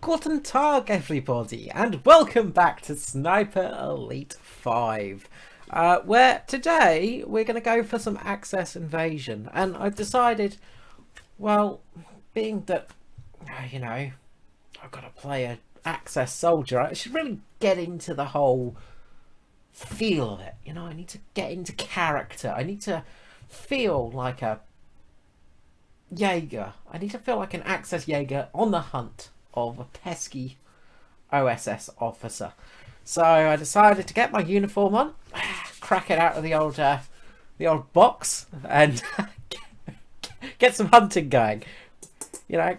Guten Tag, everybody, and welcome back to Sniper Elite 5, where today we're going to go for some access invasion. And I've decided, well, being that, you know, I've got to play an access soldier, I should really get into the whole feel of it. You know, I need to get into character. I need to feel like a Jaeger. I need to feel like an access Jaeger on the hunt of a pesky OSS officer. So I decided to get my uniform on, crack it out of the old box, and get some hunting going. You know,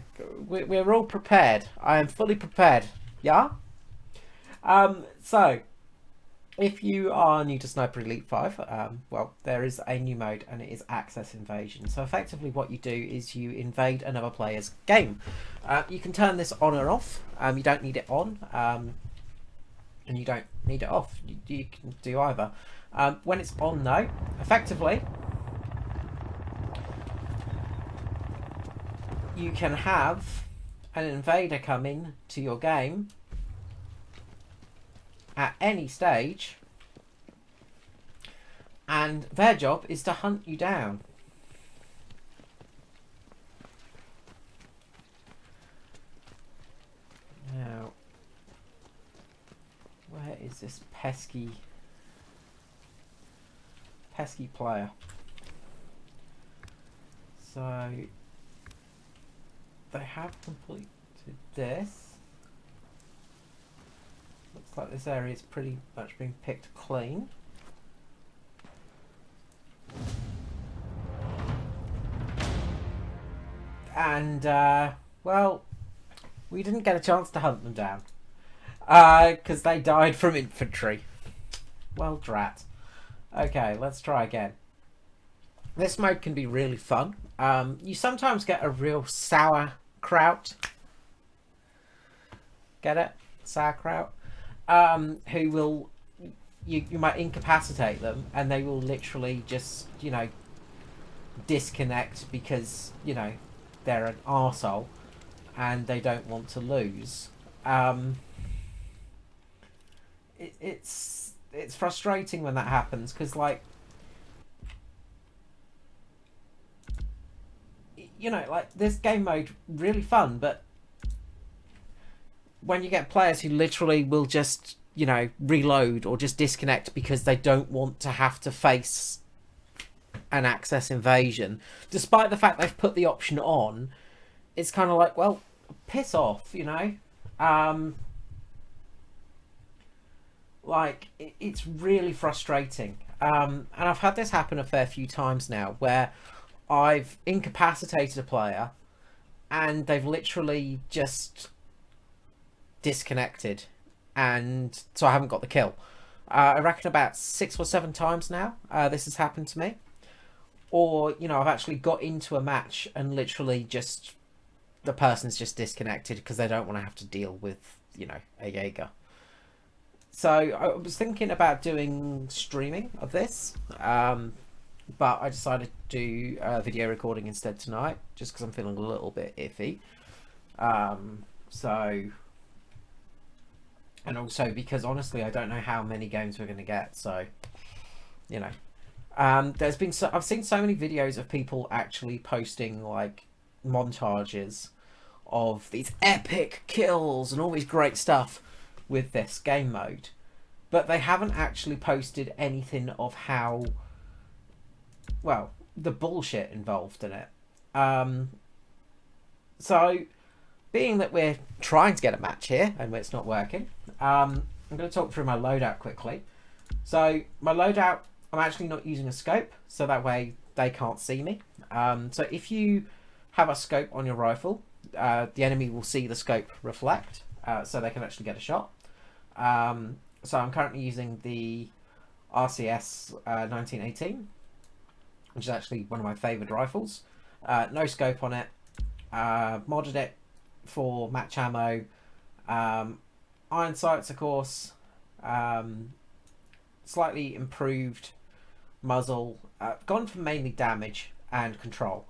we're all prepared. I am fully prepared. Yeah. So if you are new to Sniper Elite 5, well, there is a new mode and it is Access Invasion. So effectively what you do is you invade another player's game. You can turn this on or off. You don't need it on and you don't need it off. You can do either. When it's on though, effectively, you can have an invader come in to your game at any stage, and their job is to hunt you down. Now, where is this pesky player? So they have completed this. Looks like this area is pretty much been picked clean. And, well, we didn't get a chance to hunt them down. Because they died from infantry. Well, drat. Okay, let's try again. This mode can be really fun. You sometimes get a real sauerkraut. Get it? Sauerkraut. Who will, you might incapacitate them and they will literally just, you know, disconnect because, you know, they're an arsehole and they don't want to lose. It's frustrating when that happens because, like, you know, like, this game mode really fun, but when you get players who literally will just, you know, reload or just disconnect because they don't want to have to face an access invasion, despite the fact they've put the option on, it's kind of like, well, piss off, you know? Like, it's really frustrating. And I've had this happen a fair few times now, where I've incapacitated a player and they've literally just disconnected, and so I haven't got the kill. I reckon about 6 or 7 times now this has happened to me. Or, you know, I've actually got into a match and literally just the person's just disconnected because they don't want to have to deal with, you know, a Jaeger. So I was thinking about doing streaming of this, but I decided to do video recording instead tonight, just because I'm feeling a little bit iffy. And also because honestly I don't know how many games we're going to get, so, you know. I've seen so many videos of people actually posting like montages of these epic kills and all these great stuff with this game mode, but they haven't actually posted anything of how, well, the bullshit involved in it. So being that we're trying to get a match here and it's not working, I'm going to talk through my loadout quickly. So my loadout, I'm actually not using a scope, so that way they can't see me. So if you have a scope on your rifle, the enemy will see the scope reflect, so they can actually get a shot. So I'm currently using the RCS 1918, which is actually one of my favoured rifles. No scope on it. Modded it for match ammo. Iron sights, of course. Slightly improved muzzle. Gone for mainly damage and control.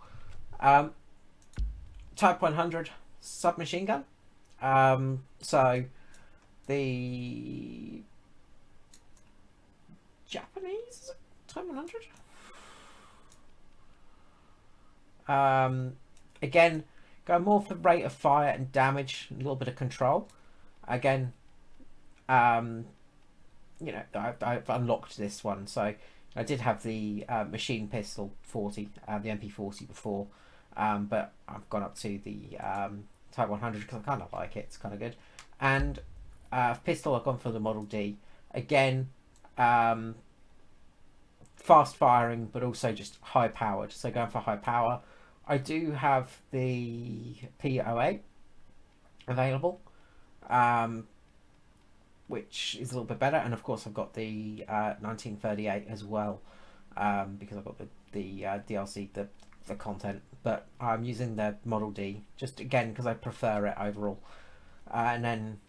Type 100 submachine gun. So the Japanese Type 100. Again, go more for rate of fire and damage, a little bit of control. Again, you know, I've unlocked this one, so I did have the machine pistol 40, the MP40 before, but I've gone up to the Type 100 because I kind of like it. It's kind of good. And pistol, I've gone for the Model D. Again, fast firing, but also just high powered. So going for high power. I do have the P08 available, which is a little bit better, and of course I've got the 1938 as well, because I've got the DLC, the content. But I'm using the Model D just again because I prefer it overall. And then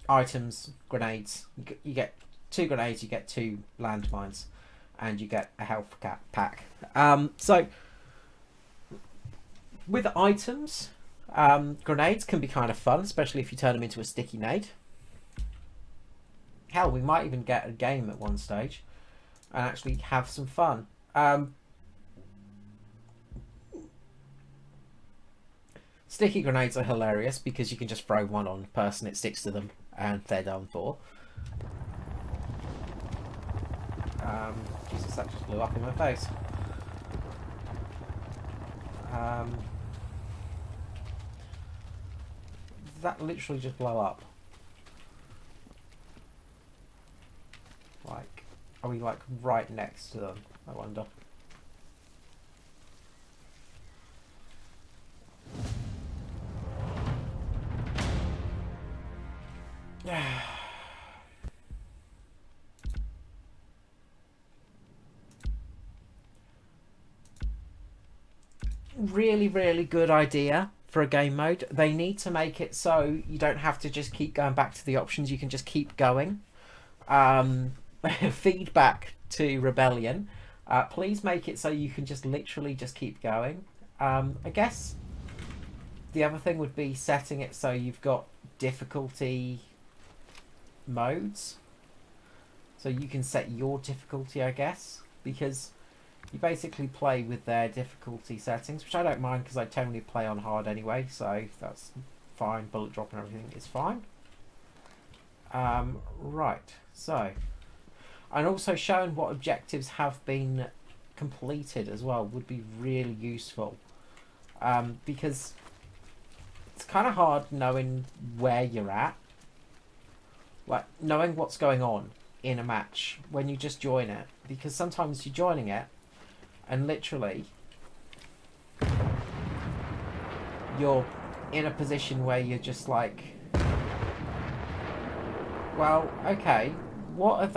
items, grenades. You get 2 grenades, you get 2 landmines, and you get a health pack. So with items, grenades can be kind of fun, especially if you turn them into a sticky nade. Hell, we might even get a game at one stage and actually have some fun. Sticky grenades are hilarious because you can just throw one on a person, it sticks to them, and they're done for. Jesus, that just blew up in my face. That literally just blow up. Like, are we like right next to them? I wonder. Really good idea for a game mode. They need to make it so you don't have to just keep going back to the options. You can just keep going. Feedback to Rebellion. Please make it so you can just literally just keep going. I guess the other thing would be setting it so you've got difficulty modes. So you can set your difficulty, I guess, because you basically play with their difficulty settings, which I don't mind because I totally play on hard anyway, so that's fine. Bullet drop and everything is fine. Right, so, and also showing what objectives have been completed as well would be really useful, because it's kind of hard knowing where you're at, like knowing what's going on in a match when you just join it, because sometimes you're joining it and literally you're in a position where you're just like, well, okay, what have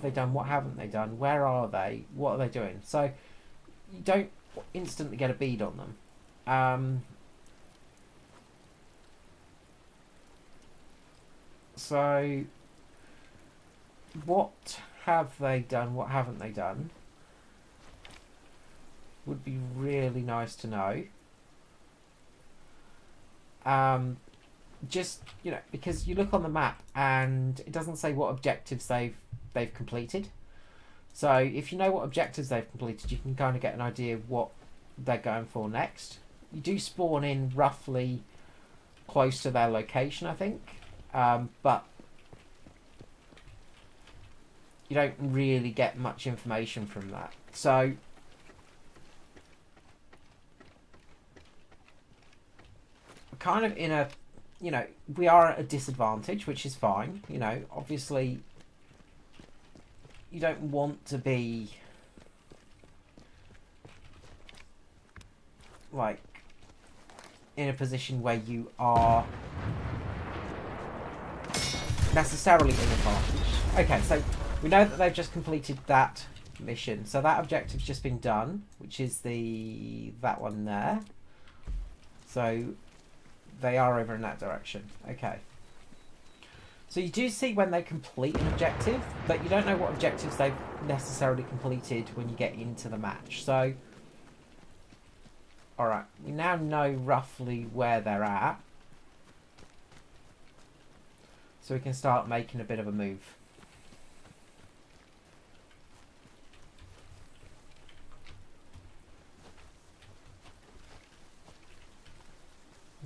they done, what haven't they done, where are they, what are they doing? So you don't instantly get a bead on them. So what have they done, what haven't they done would be really nice to know. Just, you know, because you look on the map and it doesn't say what objectives they've completed. So if you know what objectives they've completed, you can kind of get an idea of what they're going for next. You do spawn in roughly close to their location, I think, but you don't really get much information from that. So kind of in a, you know, we are at a disadvantage, which is fine. You know, obviously you don't want to be like in a position where you are necessarily in advantage. Okay, so we know that they've just completed that mission, so that objective's just been done, which is that one there. So they are over in that direction. Okay. So you do see when they complete an objective, but you don't know what objectives they've necessarily completed when you get into the match. So Alright, we now know roughly where they're at. So we can start making a bit of a move.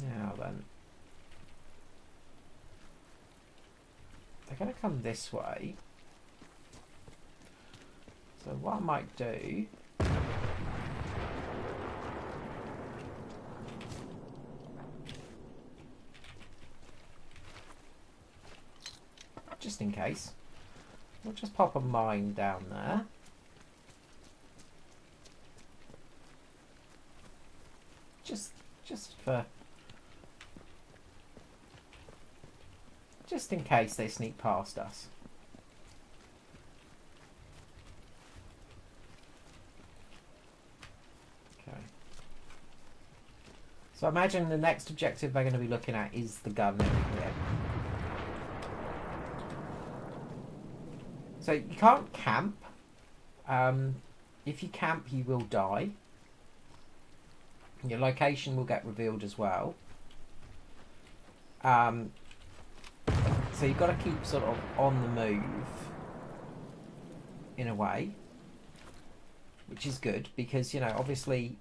Now then. They're going to come this way. So what I might do... just in case, we'll just pop a mine down there. Just in case they sneak past us. Okay. So I imagine the next objective they're going to be looking at is the gun over here. So you can't camp. If you camp, you will die. Your location will get revealed as well. So you've got to keep sort of on the move in a way, which is good because, you know, obviously,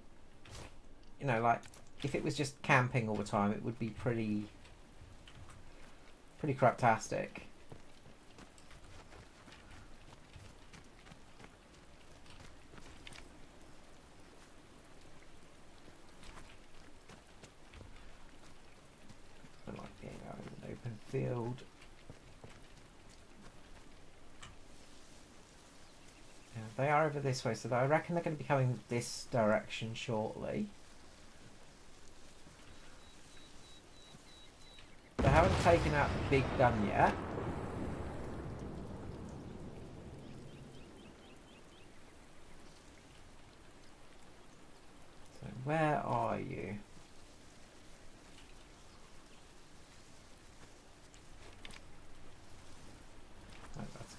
you know, like if it was just camping all the time, it would be pretty craptastic. Field. Yeah, they are over this way, so I reckon they're going to be coming this direction shortly. They haven't taken out the big gun yet. So where are you?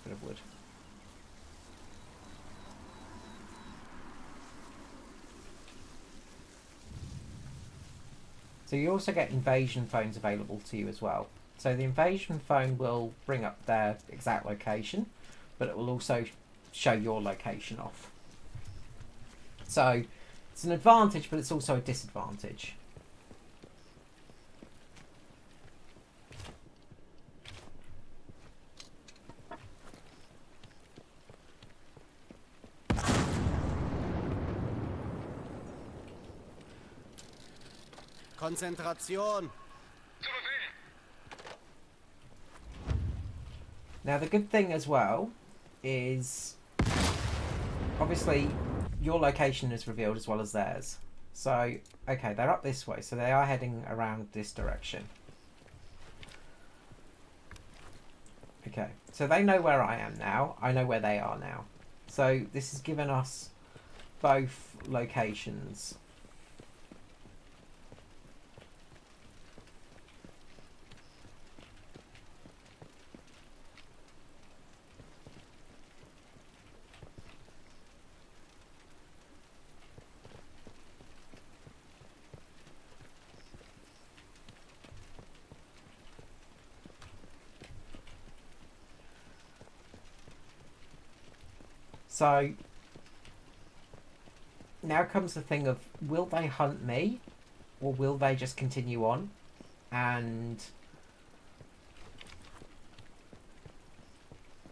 Of wood. So you also get invasion phones available to you as well. So the invasion phone will bring up their exact location, but it will also show your location off. So it's an advantage, but it's also a disadvantage. Konzentration. Now the good thing as well is obviously your location is revealed as well as theirs. So okay, they're up this way, so they are heading around this direction. Okay, so they know where I am now. I know where they are now. So this has given us both locations. So now comes the thing of, will they hunt me or will they just continue on and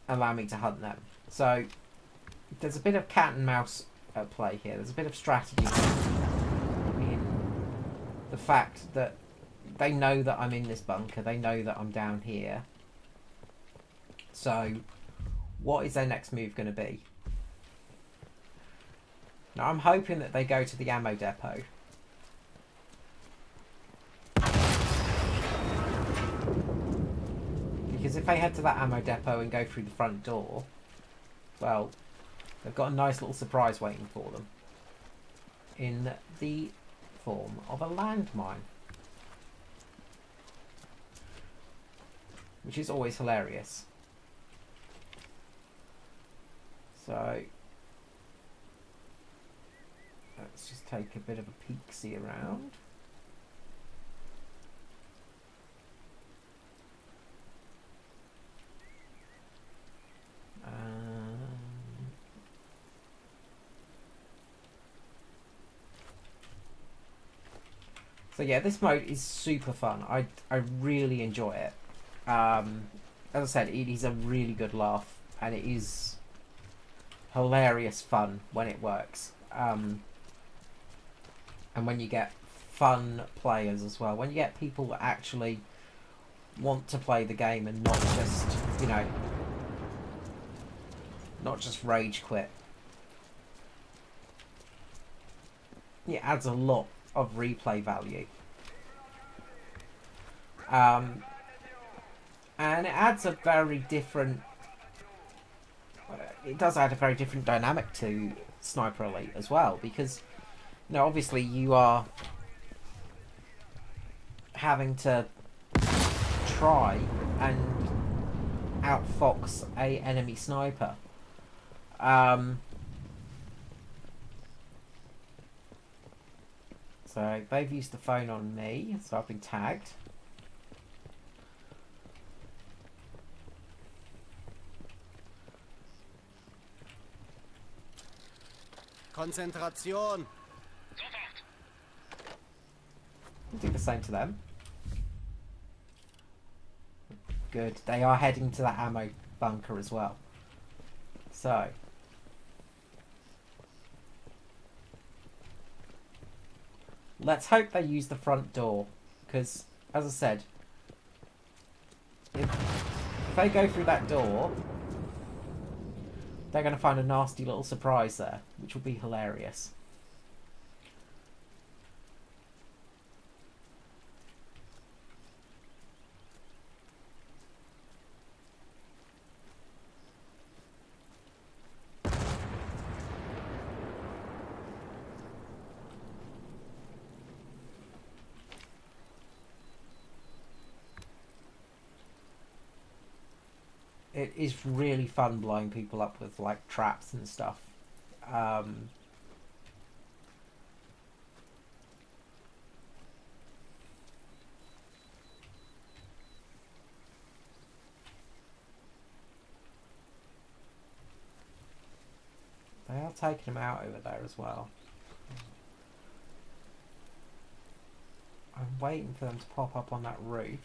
allow me to hunt them? So there's a bit of cat and mouse at play here. There's a bit of strategy in the fact that they know that I'm in this bunker. They know that I'm down here. So what is their next move going to be? Now I'm hoping that they go to the ammo depot. Because if they head to that ammo depot and go through the front door, well, they've got a nice little surprise waiting for them. In the form of a landmine. Which is always hilarious. So Let's just take a bit of a peek-see around. So yeah, this mode is super fun. I really enjoy it. As I said, it is a really good laugh, and it is hilarious fun when it works. And when you get fun players as well, when you get people that actually want to play the game and not just, you know, not just rage quit. It adds a lot of replay value. And it adds a very different... It does add a very different dynamic to Sniper Elite as well, because, you know, obviously you are having to try and outfox a enemy sniper. So they've used the phone on me, so I've been tagged. Konzentration. I'll do the same to them. Good. They are heading to that ammo bunker as well. So let's hope they use the front door, because, as I said, if they go through that door, they're going to find a nasty little surprise there, which will be hilarious. It is really fun blowing people up with like traps and stuff. They are taking him out over there as well. I'm waiting for them to pop up on that roof.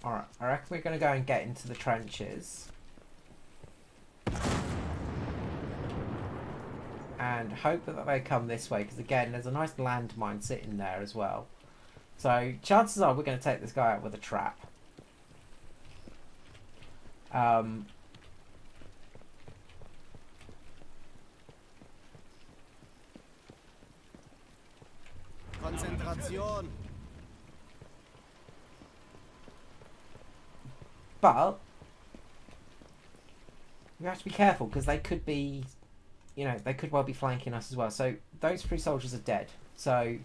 Alright, I reckon we're going to go and get into the trenches. And hope that they come this way, because again, there's a nice landmine sitting there as well. So, chances are we're going to take this guy out with a trap. Konzentration. But we have to be careful, because they could be, you know, they could well be flanking us as well. So those 3 soldiers are dead. So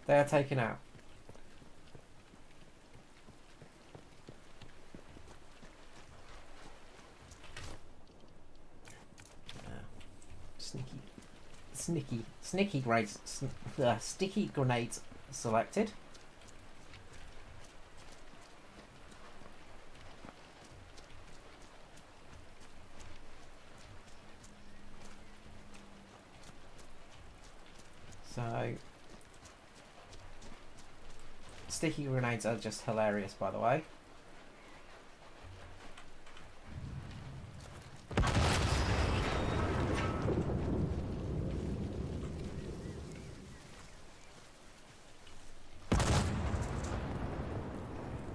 they are taken out. Sticky grenades selected. So, sticky grenades are just hilarious, by the way.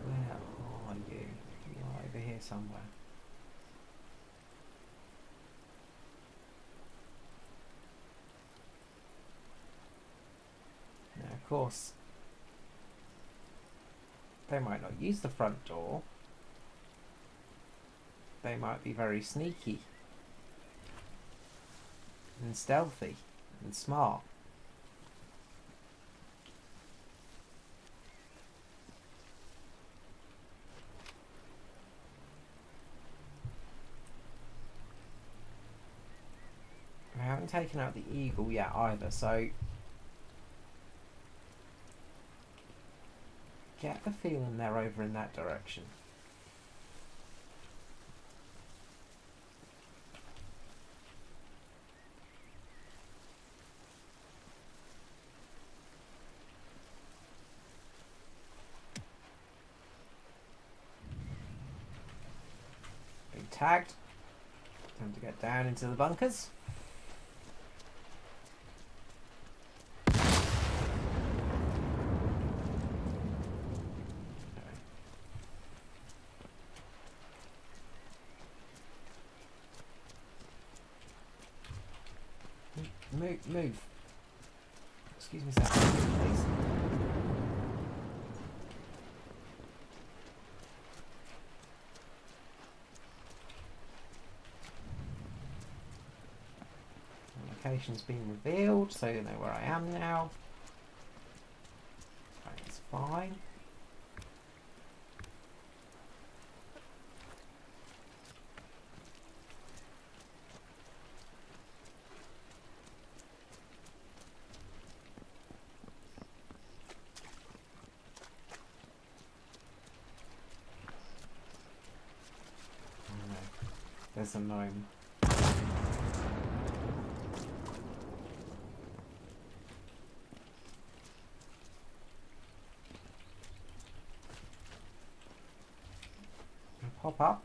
Where are you? You are over here somewhere. Now, of course, They might not use the front door. They might be very sneaky and stealthy and smart. I haven't taken out the eagle yet either, so get the feeling they're over in that direction. Been tagged. Time to get down into the bunkers. Move. Excuse me, sir. Please. The location's been revealed, so you know where I am now. That's fine. There's a gnome. Pop up.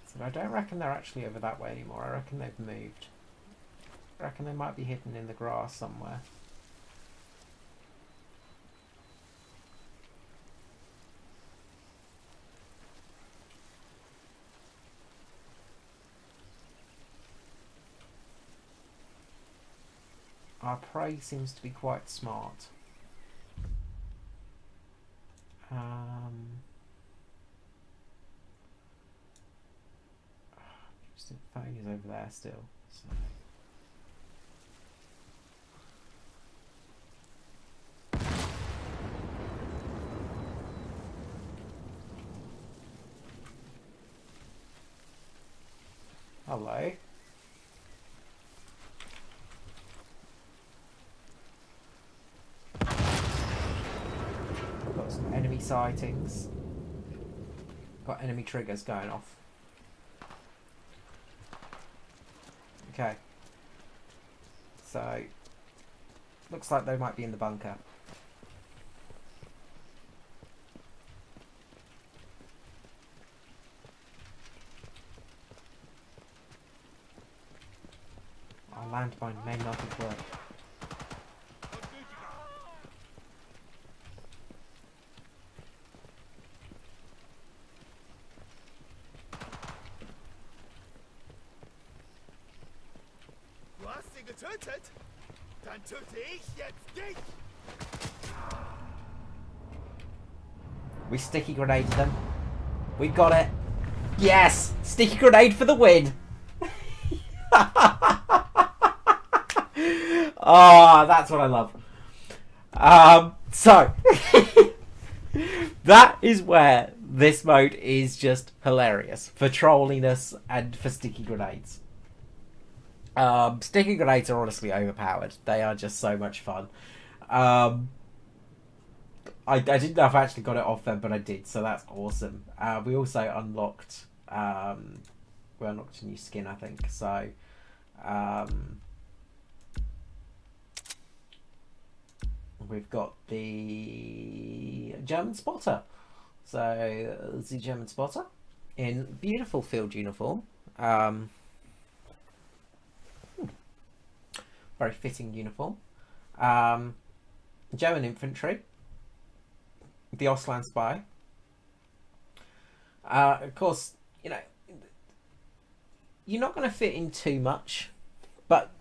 So I don't reckon they're actually over that way anymore. I reckon they've moved. I reckon they might be hidden in the grass somewhere. Our prey seems to be quite smart. The phone is over there still. So. Hello. Got some enemy sightings. Got enemy triggers going off. Okay. So, looks like they might be in the bunker. Our landmine may not have worked. Getötet? Dann töte ich jetzt dich! We sticky grenaded them. We got it. Yes! Sticky grenade for the win! Oh, that's what I love. So, that is where this mode is just hilarious. For trolliness and for sticky grenades. Sticky grenades are honestly overpowered. They are just so much fun. I didn't know if I actually got it off them, but I did, so that's awesome. We also unlocked a new skin, I think. So we've got the German spotter. So the German spotter in beautiful field uniform. Very fitting uniform. German infantry. The Ausland spy. Of course, you know, you're not going to fit in too much, but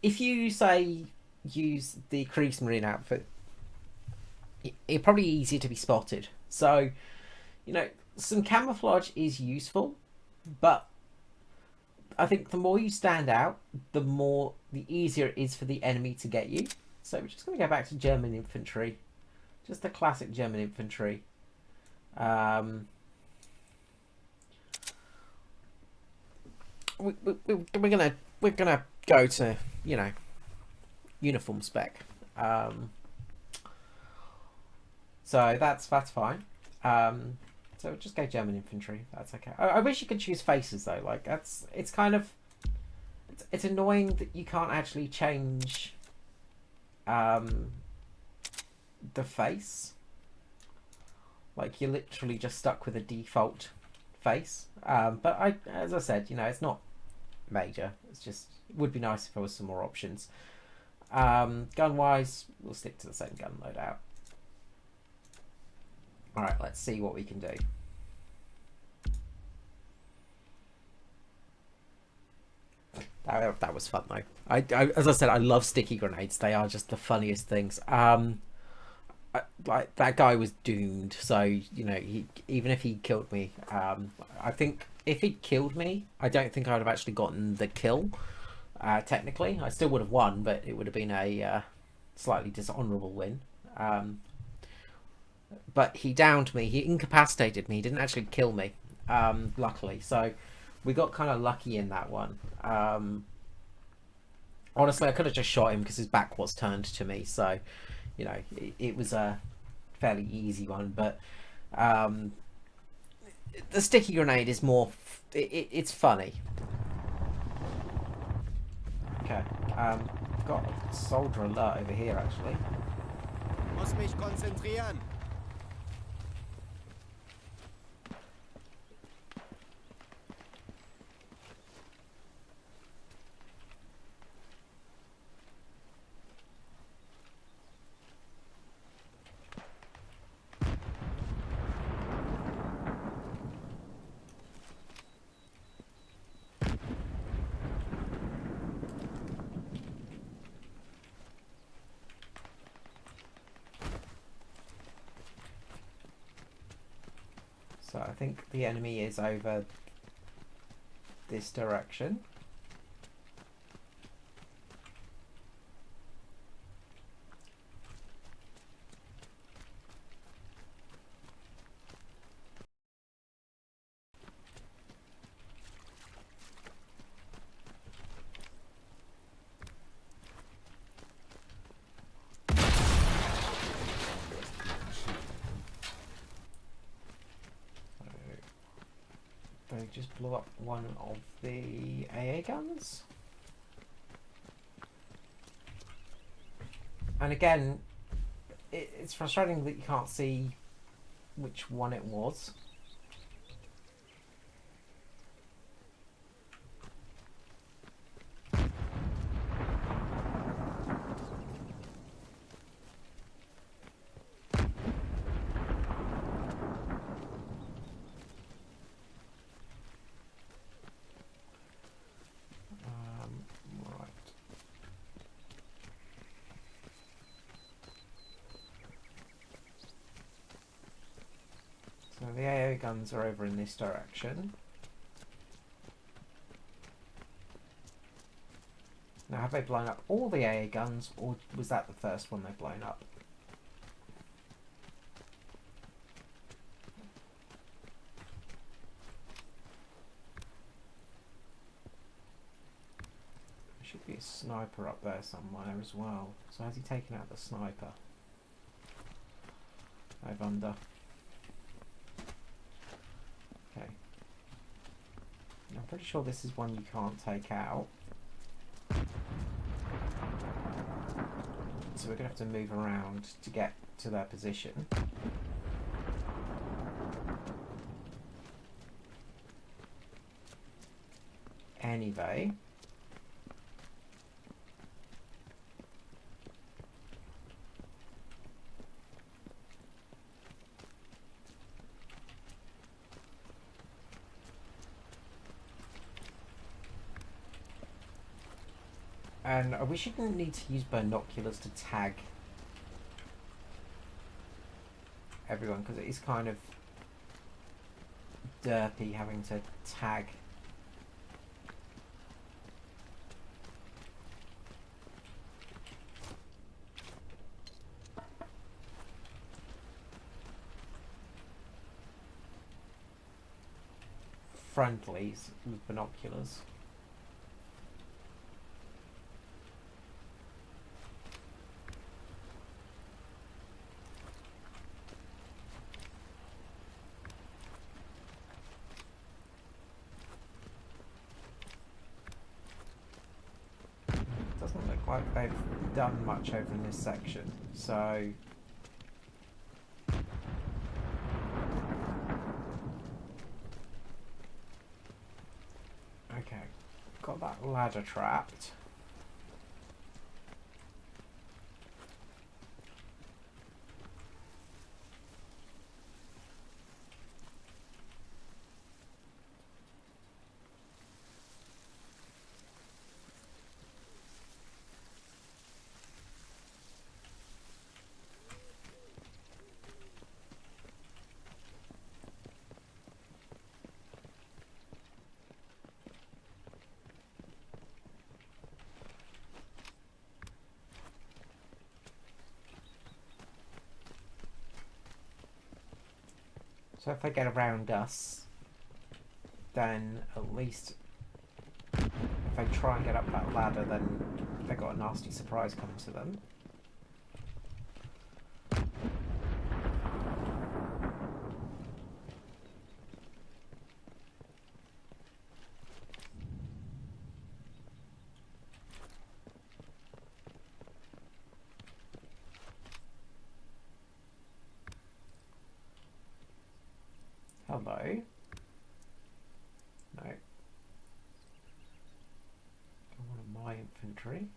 if you say use the Kriegsmarine outfit, it's probably easier to be spotted. So, you know, some camouflage is useful, but I think the more you stand out, the easier it is for the enemy to get you. So we're just going to go back to German infantry, just the classic German infantry. We're gonna go to, you know, uniform spec. So that's fine. So just go German infantry. That's okay. I wish you could choose faces though. Like it's kind of it's annoying that you can't actually change the face. Like you're literally just stuck with a default face. But as I said, you know, it's not major. It's just it would be nice if there was some more options. Gun wise, we'll stick to the same gun loadout. All right, let's see what we can do. That was fun though. As I said, I love sticky grenades. They are just the funniest things. Like that guy was doomed. So you know, even if he killed me, I think if he'd killed me, I don't think I would have actually gotten the kill. Technically, I still would have won, but it would have been a slightly dishonourable win. But he downed me. He incapacitated me. He didn't actually kill me. Luckily, so we got kind of lucky in that one. Honestly, I could have just shot him because his back was turned to me. So, you know, it was a fairly easy one. But the sticky grenade is more. It's funny. Okay. Got a soldier alert over here actually. Muss mich konzentrieren. So I think the enemy is over this direction. They just blew up one of the AA guns. And again, it's frustrating that you can't see which one it was. So the AA guns are over in this direction. Now, have they blown up all the AA guns, or was that the first one they've blown up? There should be a sniper up there somewhere as well. So has he taken out the sniper? I wonder. Okay. I'm pretty sure this is one you can't take out. So we're going to have to move around to get to their position. Anyway. And I wish you didn't need to use binoculars to tag everyone, because it is kind of derpy having to tag. Friendlies with binoculars. Doesn't look like they've done much over in this section, so okay, got that ladder trapped. So if they get around us, then at least if they try and get up that ladder, then they got a nasty surprise coming to them. Hello. No. One of my infantry.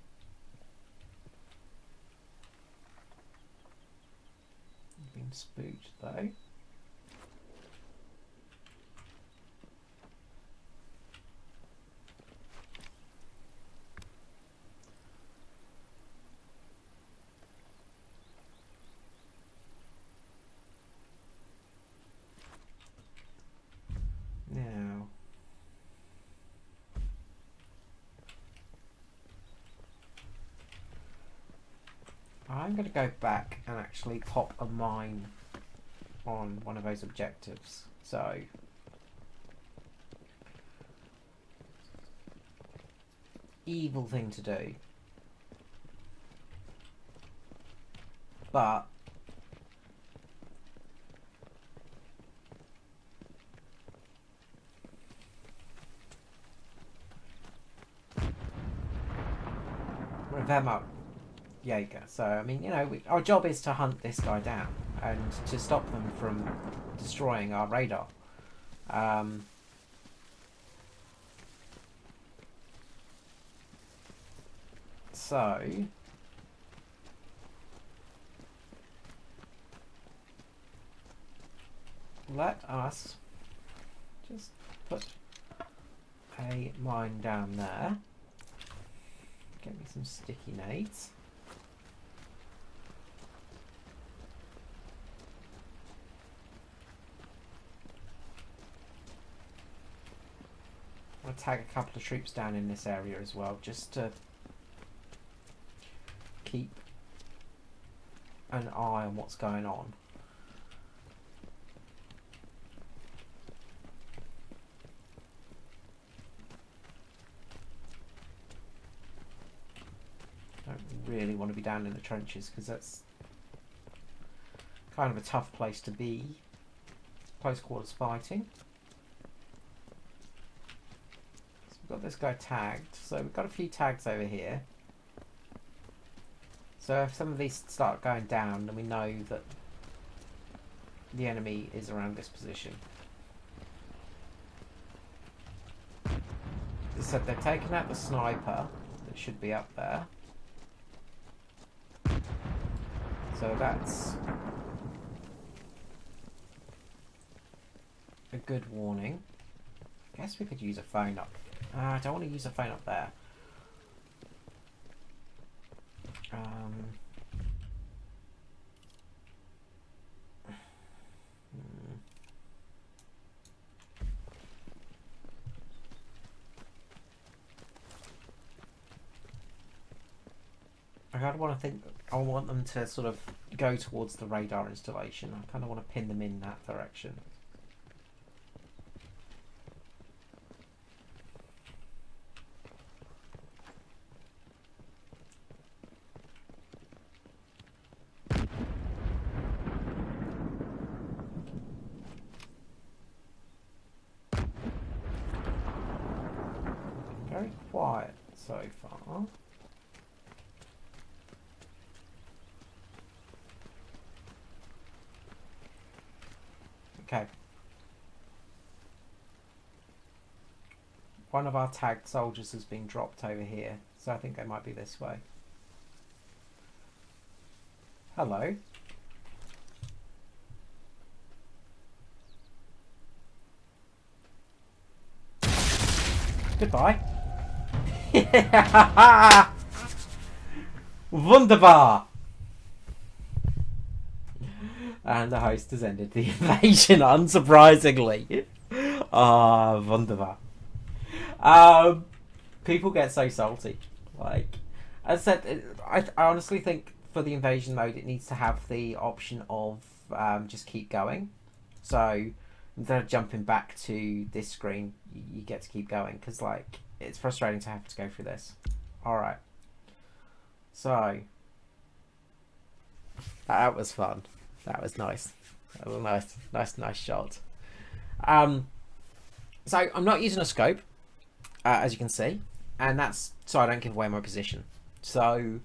Been spooked though. Now, I'm going to go back and actually pop a mine on one of those objectives. So, evil thing to do. But with them up Jaeger. So, I mean, you know, our job is to hunt this guy down and to stop them from destroying our radar. So, let us just put a mine down there. Get me some sticky nades. I'll tag a couple of troops down in this area as well, just to keep an eye on what's going on. Don't really want to be down in the trenches because that's kind of a tough place to be. Close quarters fighting. So we've got this guy tagged. So we've got a few tags over here. So if some of these start going down, then we know that the enemy is around this position. As I said, they've taken out the sniper that should be up there. So that's a good warning. I guess we could use a phone up. I don't want to use a phone up there. Um, I kind of want to think. I want them to sort of go towards the radar installation. I kind of want to pin them in that direction. Very quiet so far. Okay. One of our tagged soldiers has been dropped over here, so I think they might be this way. Hello. Goodbye. Wunderbar! And the host has ended the invasion, unsurprisingly. Ah, wunderbar. People get so salty. Like, as I said, I honestly think for the invasion mode, it needs to have the option of just keep going. So instead of jumping back to this screen, you get to keep going because, like, it's frustrating to have to go through this. All right. So that was fun. That was nice. That was a nice shot. So I'm not using a scope, as you can see, and that's so I don't give away my position. So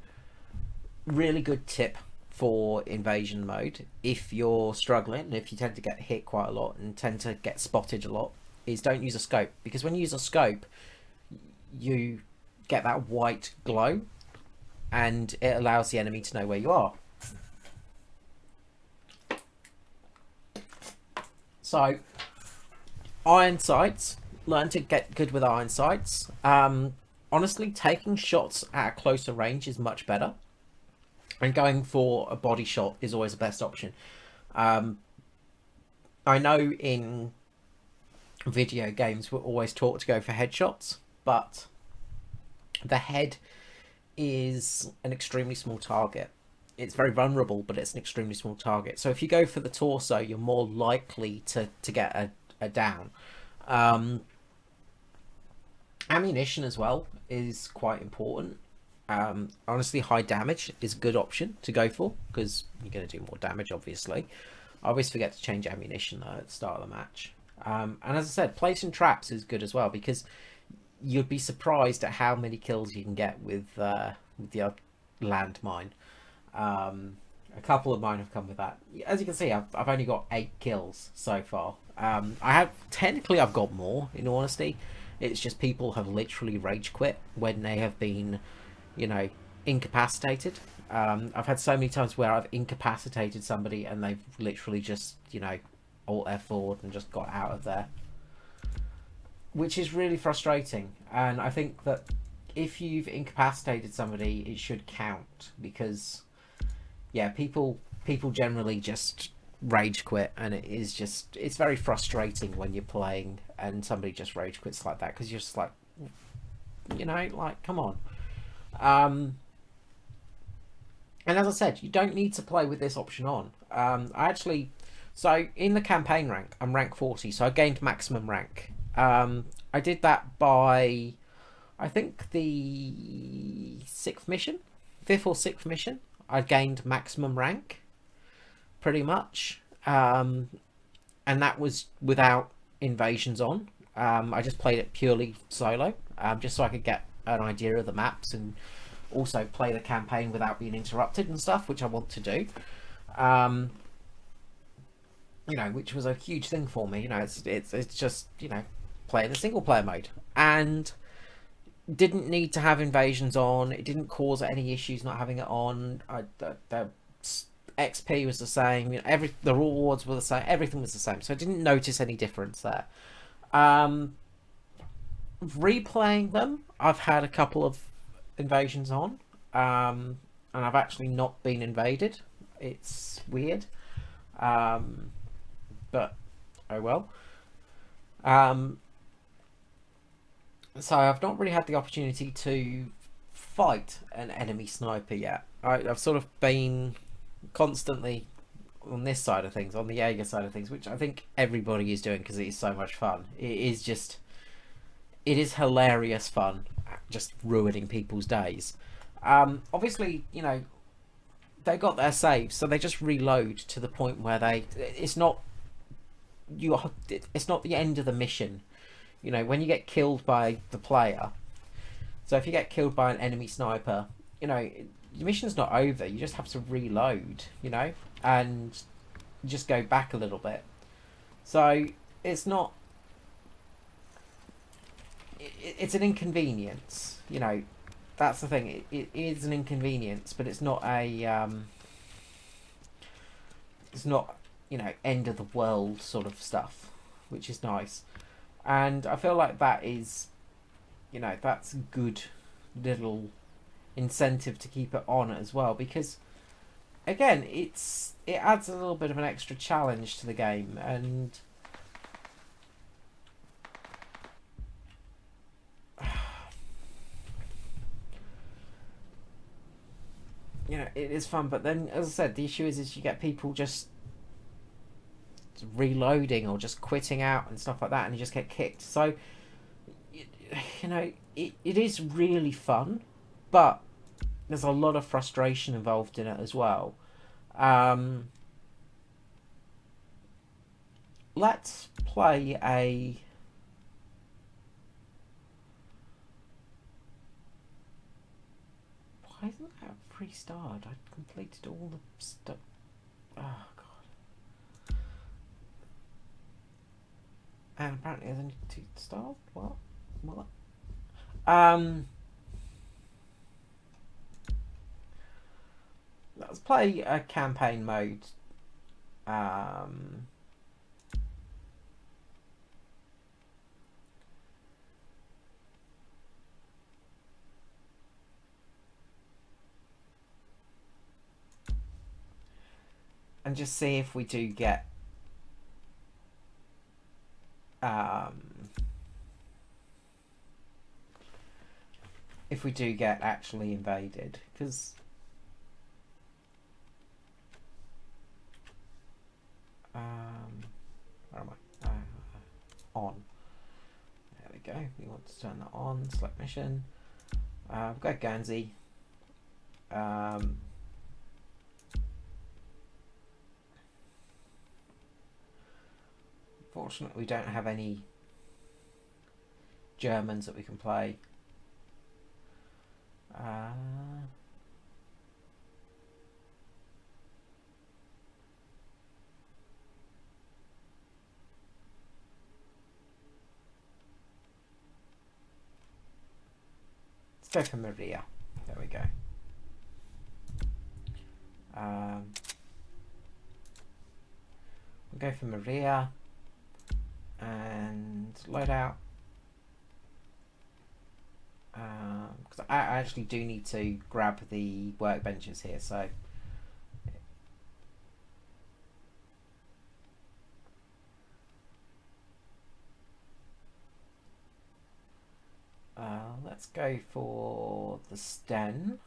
really good tip for invasion mode if you're struggling and if you tend to get hit quite a lot and tend to get spotted a lot is don't use a scope, because when you use a scope you get that white glow and it allows the enemy to know where you are. So iron sights, learn to get good with iron sights. Honestly, taking shots at a closer range is much better, and going for a body shot is always the best option. I know in video games we're always taught to go for headshots, but the head is an extremely small target. It's very vulnerable, but it's an extremely small target. So if you go for the torso, you're more likely to get a down. Ammunition as well is quite important. Honestly, high damage is a good option to go for because you're going to do more damage, obviously. I always forget to change ammunition though at the start of the match. And as I said, placing traps is good as well because you'd be surprised at how many kills you can get with the landmine. A couple of mine have come with that. As you can see, I've only got 8 kills so far. I've got more, in all honesty. It's just people have literally rage quit when they have been, you know, incapacitated. I've had so many times where I've incapacitated somebody and they've literally just, you know, alt F4'd and just got out of there, which is really frustrating. And I think that if you've incapacitated somebody, it should count because, yeah, people generally just rage quit, and it's very frustrating when you're playing and somebody just rage quits like that because you're just like, you know, like, come on. And as I said, you don't need to play with this option on. So in the campaign rank, I'm rank 40, so I gained maximum rank. I did that by, I think, the 5th or 6th mission. I gained maximum rank, pretty much. And that was without invasions on. I just played it purely solo, just so I could get an idea of the maps and also play the campaign without being interrupted and stuff, which I want to do. You know, which was a huge thing for me. You know, it's just, you know, play the single player mode, and didn't need to have invasions on. It didn't cause any issues not having it on. The XP was the same. You know, the rewards were the same. Everything was the same. So I didn't notice any difference there. Replaying them, I've had a couple of invasions on. and I've actually not been invaded. It's weird, but oh well. So I've not really had the opportunity to fight an enemy sniper yet. I've sort of been constantly on this side of things, on the Jaeger side of things, which I think everybody is doing because it is so much fun. It is hilarious fun, just ruining people's days. Obviously, you know, they got their saves, so they just reload to the point where it's not it's not the end of the mission. You know, when you get killed by the player, so if you get killed by an enemy sniper, you know, your mission's not over. You just have to reload, you know, and just go back a little bit. So it's not. It's an inconvenience, you know. That's the thing. It is an inconvenience, but it's not a. It's not, you know, end of the world sort of stuff, which is nice. And I feel like that is, you know, that's a good little incentive to keep it on as well, because again, it adds a little bit of an extra challenge to the game. And you know, it is fun. But then, as I said, the issue is you get people just reloading or just quitting out and stuff like that, and you just get kicked. So you know, it is really fun, but there's a lot of frustration involved in it as well. Let's play a. Why isn't that pre-starred? I completed all the stuff. Oh god. And apparently there's only 2 stars? What? Let's play a campaign mode. And just see if we do get if we do get actually invaded, because where am I? On. There we go. We want to turn that on. Select mission. We've got Guernsey. Fortunately, we don't have any Germans that we can play. Let's go for Maria. There we go. We'll go for Maria and Loadout. Because I actually do need to grab the workbenches here, so let's go for the Sten.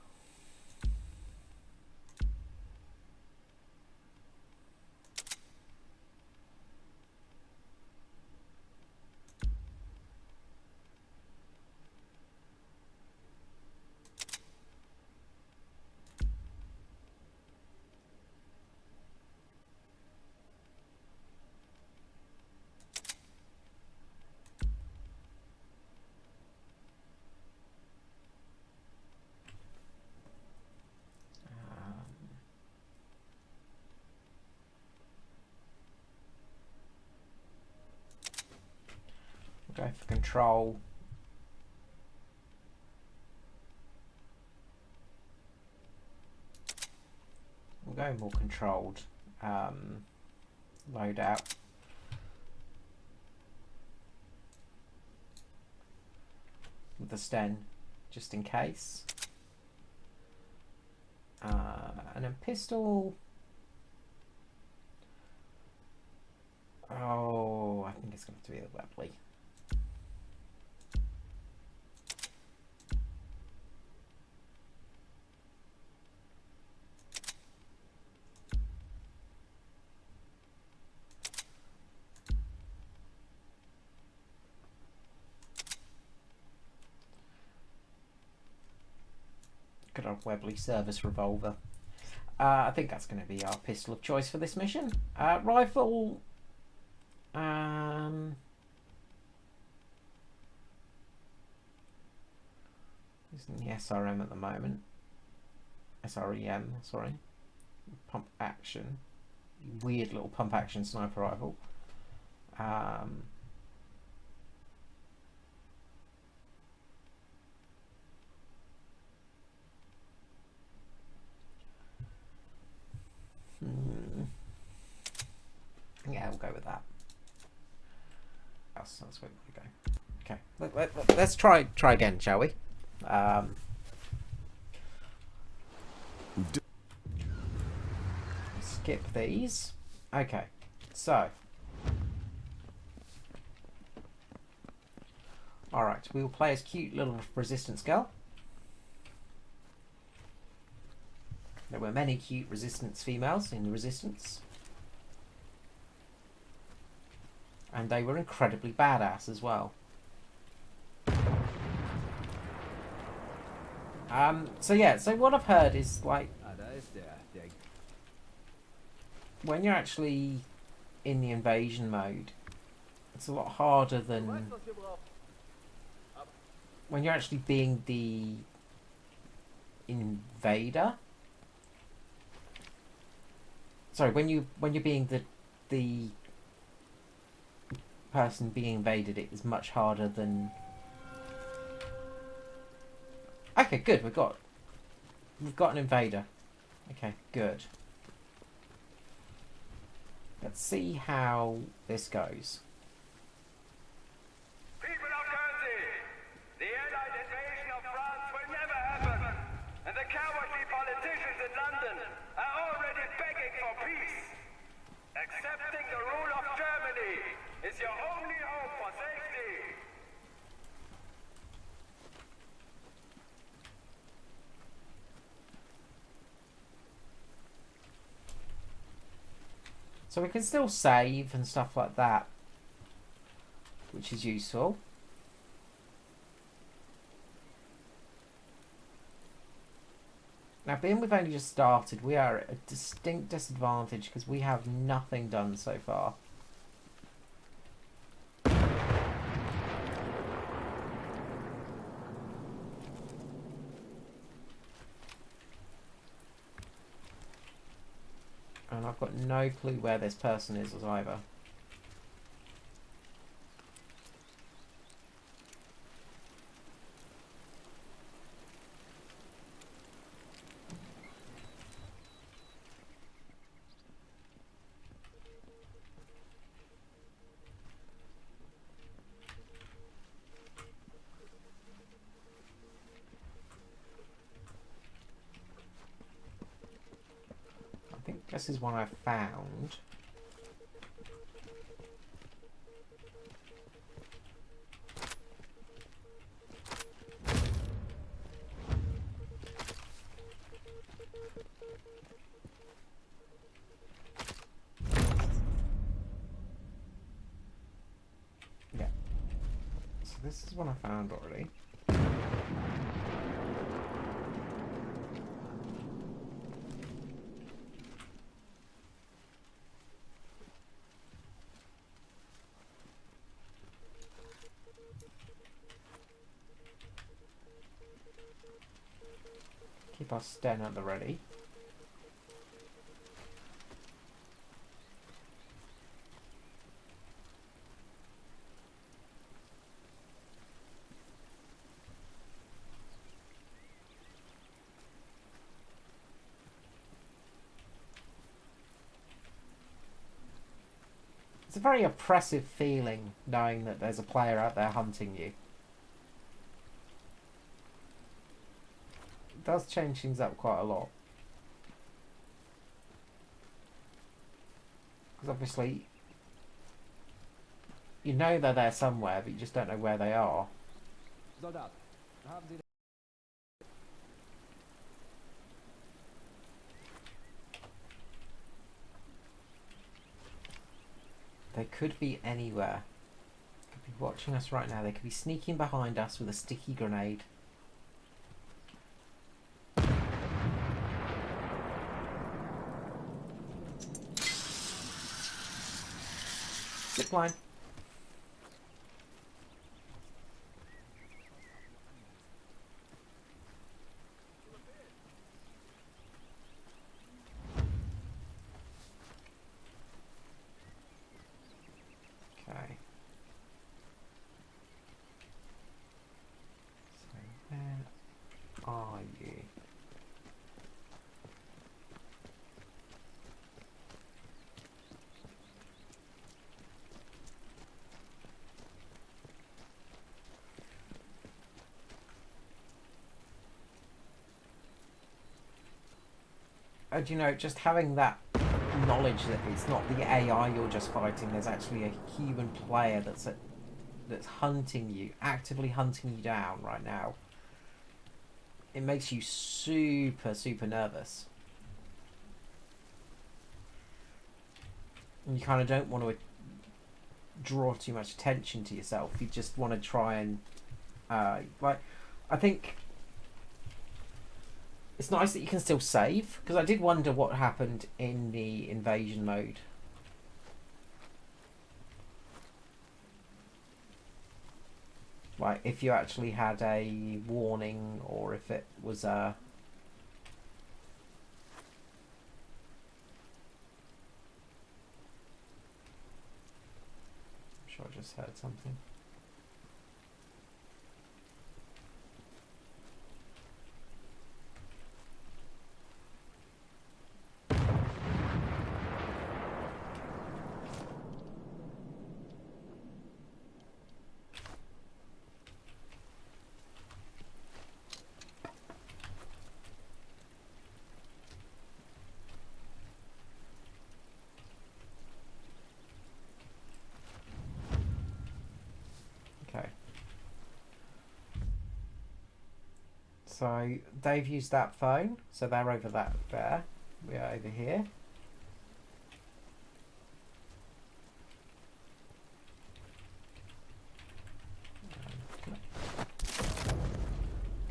Go for control. We'll go more controlled loadout. With the Sten, just in case. And then pistol. Oh, I think it's going to have to be the Webley. Good old Webley service revolver. I think that's going to be our pistol of choice for this mission. Rifle. Using the SRM at the moment. SREM, sorry. Pump action. Weird little pump action sniper rifle. Yeah, we'll go with that. That's where we go. Okay, let's try again, shall we? Skip these. Okay, so alright, we will play as cute little resistance girl. There were many cute resistance females in the resistance. And they were incredibly badass as well. So yeah, so what I've heard is like when you're actually in the invasion mode, it's a lot harder than when you're actually being the invader. Sorry, when you're being the person being invaded, it is much harder than. Okay, good. We've got an invader. Okay, good. Let's see how this goes. People of Guernsey, the Allied invasion of France will never happen, and the cowardly politicians in London are already begging for peace. Accepting the rule of Germany is your only hope for safety. So we can still save and stuff like that, which is useful. Now, being we've only just started, we are at a distinct disadvantage because we have nothing done so far. And I've got no clue where this person is either. I think this is one I found. Yeah. So this is one I found already. Keep our sten at the ready. It's a very oppressive feeling knowing that there's a player out there hunting you. It does change things up quite a lot. Because obviously, you know they're there somewhere, but you just don't know where they are. Soldat, haben Sie They could be anywhere. They could be watching us right now. They could be sneaking behind us with a sticky grenade. Zipline. Okay. So where are you? Do you know, just having that knowledge that it's not the AI you're just fighting, there's actually a human player that's hunting you, actively hunting you down right now. It makes you super, super nervous. And you kind of don't want to draw too much attention to yourself. You just want to try and, like, I think it's nice that you can still save, because I did wonder what happened in the invasion mode. Like, if you actually had a warning, or if it was a... I'm sure I just heard something. Okay. So Dave used that phone, so they're over there. We are over here.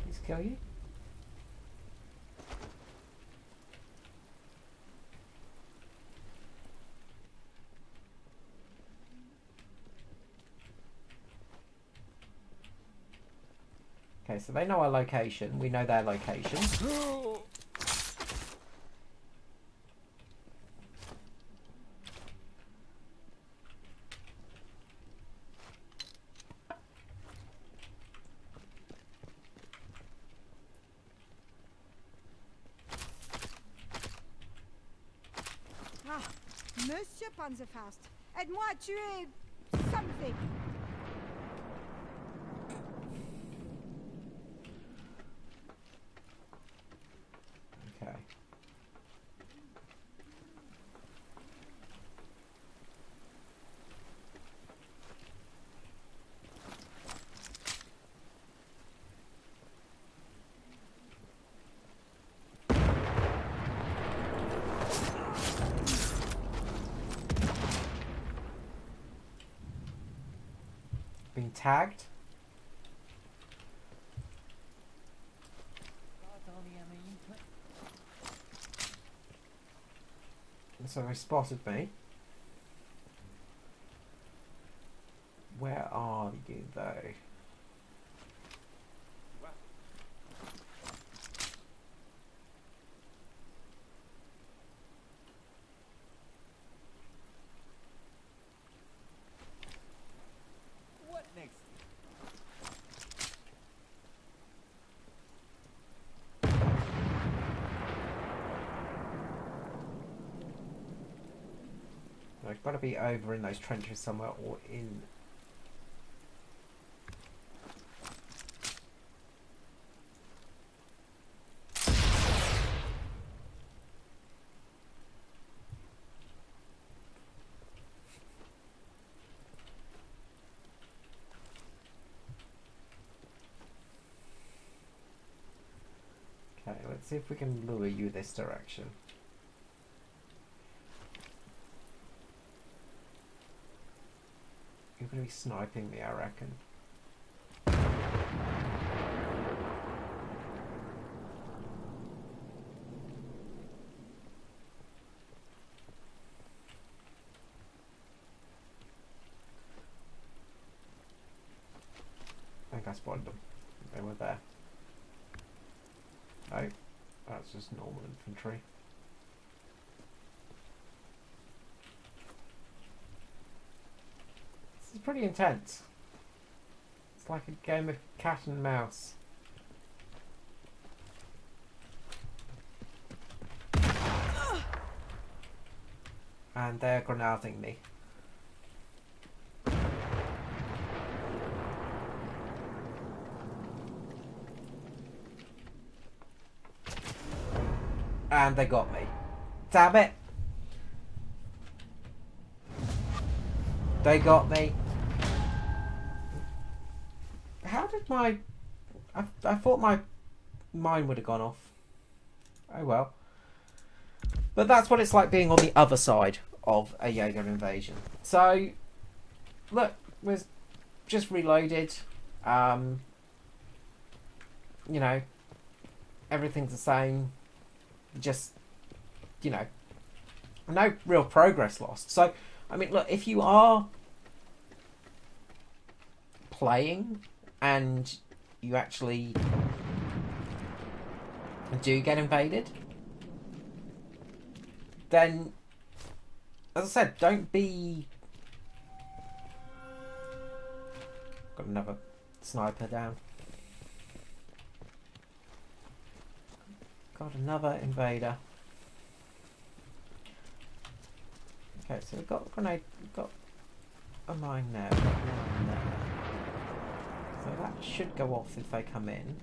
Please kill you. Okay, so they know our location. We know their location. Ah, Monsieur Panzerfaust, aide-moi à tuer something. Okay. Being tagged. So they spotted me. Where are you though? What next? I've got to be over in those trenches somewhere, or in... Okay, let's see if we can lure you this direction. You're going to be sniping me, I reckon. I think I spotted them. They were there. Oh, that's just normal infantry. This is pretty intense. It's like a game of cat and mouse. And they're grenading me. And they got me. Damn it! They got me. How did my... I thought my mine would have gone off. Oh well. But that's what it's like being on the other side of a Jaeger invasion. So, look, we're just reloaded. You know, everything's the same. Just, you know, no real progress lost. So, I mean, look, if you are playing and you actually do get invaded, then, as I said, don't be... Got another sniper down. Got another invader. Okay, so we've got a grenade, we've got a mine there, we've got a mine there. So that should go off if they come in.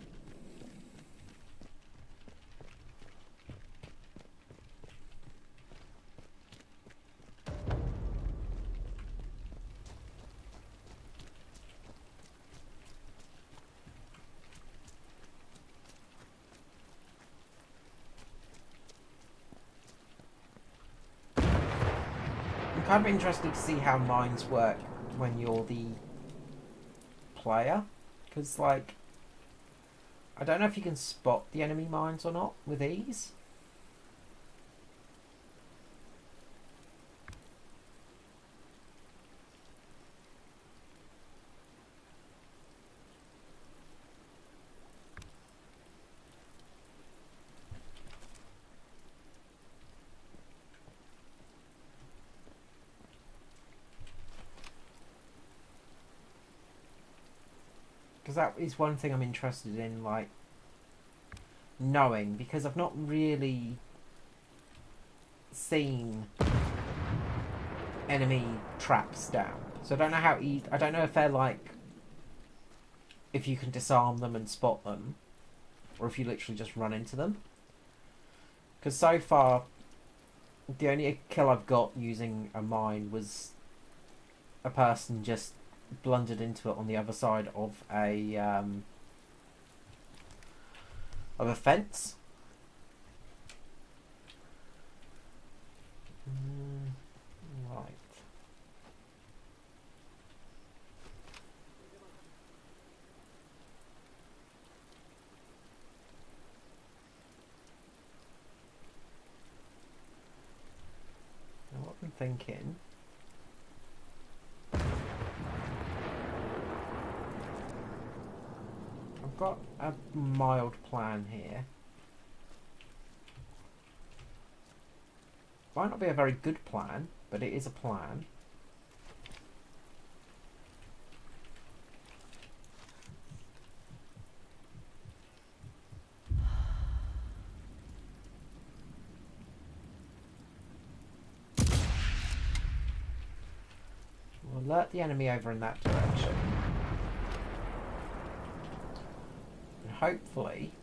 I'm kind of interested to see how mines work when you're the player, because like I don't know if you can spot the enemy mines or not with ease. Because that is one thing I'm interested in, like, knowing, because I've not really seen enemy traps down. So I don't know how I don't know if they're like, if you can disarm them and spot them, or if you literally just run into them. Because so far, the only kill I've got using a mine was a person just blundered into it on the other side of a fence. Right. Now what I'm thinking. I've got a mild plan here. Might not be a very good plan, but it is a plan. We'll alert the enemy over in that direction. And hopefully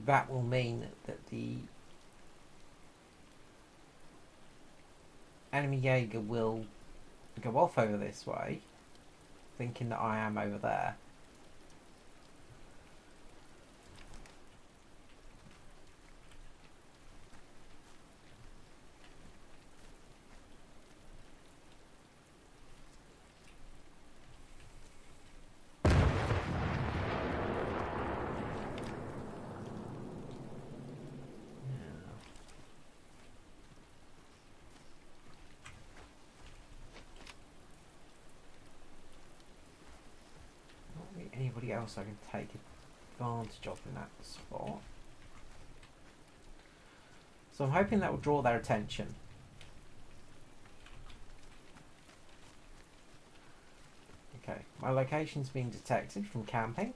that will mean that the enemy Jaeger will go off over this way, thinking that I am over there. anybody else I can take advantage of in that spot. So I'm hoping that will draw their attention. Okay, my location's being detected from camping.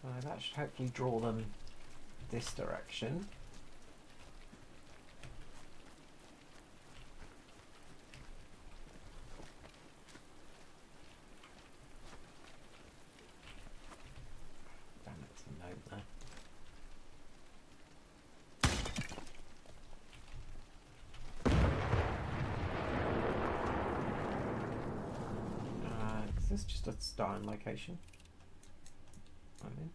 So that should hopefully draw them this direction. Damn, it's a note there. Is this just a starting location? I'm in.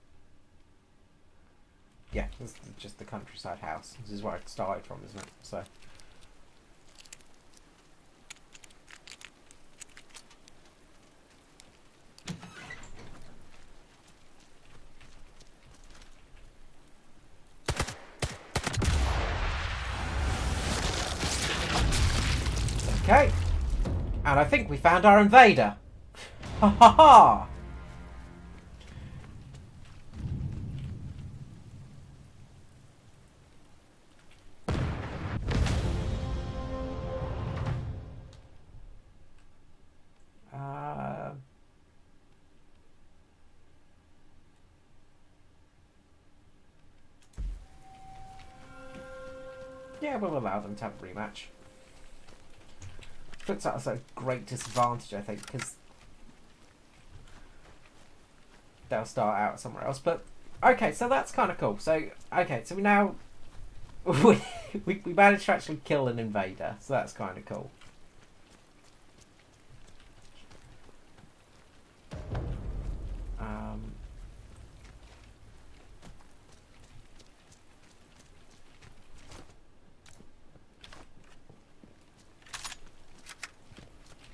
Yeah, this is just the countryside house. This is where I started from, isn't it? So. Okay. And I think we found our invader. Ha ha ha! Yeah, we'll allow them to have a rematch. Puts us at a great disadvantage, I think, because they'll start out somewhere else. But okay, so that's kind of cool. So okay, so we now we managed to actually kill an invader, so that's kind of cool.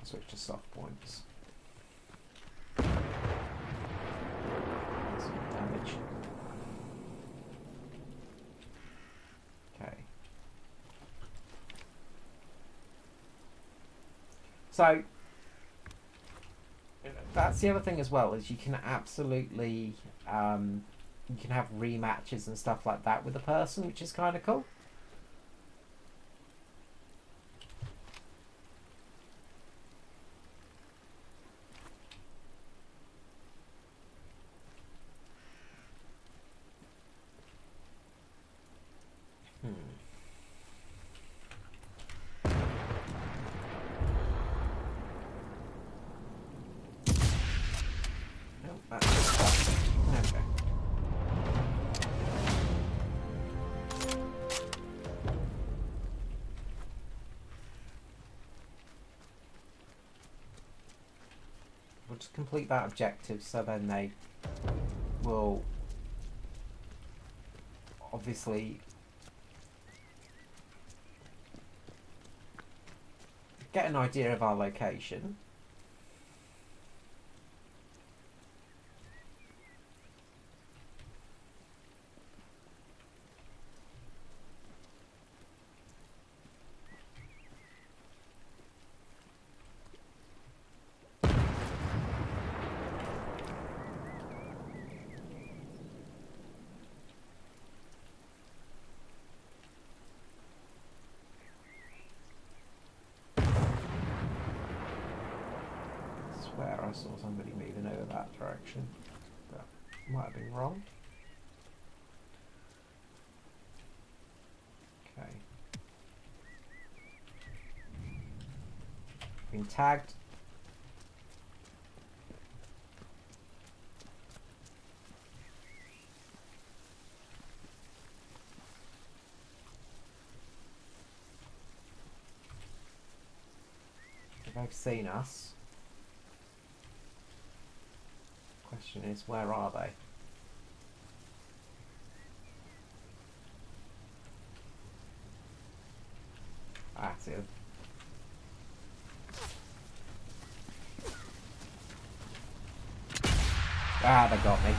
Switch to soft points. Some damage. Okay. So that's the other thing as well, is you can absolutely you can have rematches and stuff like that with a person, which is kind of cool. We'll just complete that objective, so then they will obviously get an idea of our location. I saw somebody moving over that direction, but might have been wrong. Okay. Been tagged. They've seen us. Question is, where are they? Ah, see them. Ah, they got me.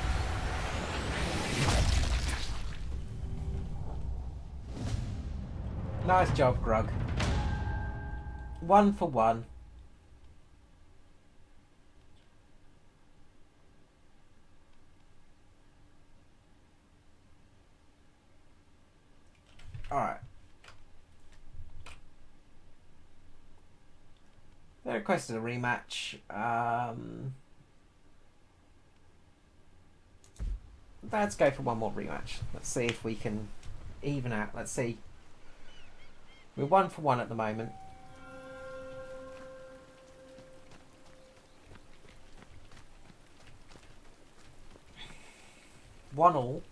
Nice job, Grug. 1 for 1. Alright. They requested a rematch. Let's go for one more rematch. Let's see if we can even out. Let's see. We're 1 for 1 at the moment. One all.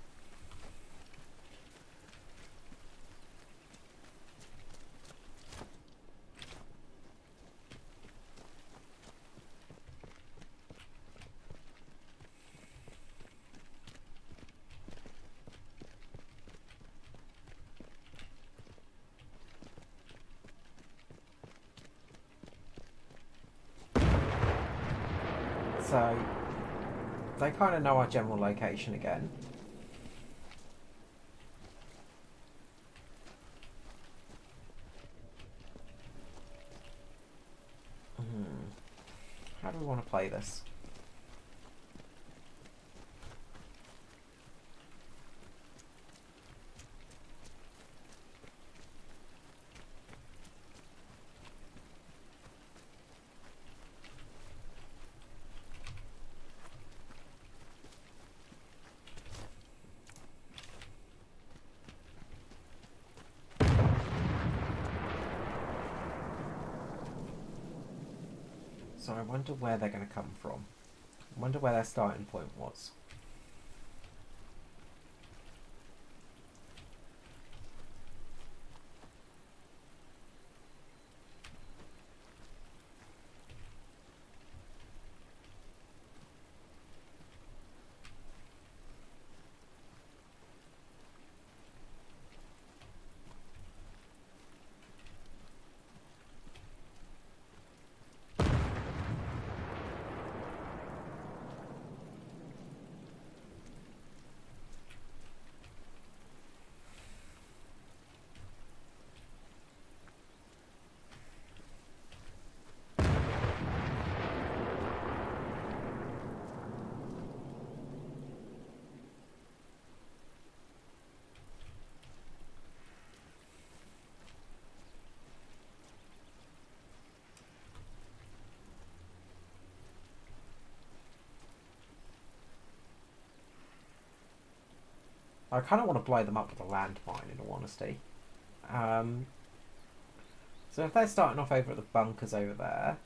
So they kind of know our general location again. How do we want to play this? So I wonder where they're going to come from. I wonder where their starting point was. I kind of want to blow them up with a landmine, in all honesty. So if they're starting off over at the bunkers over there...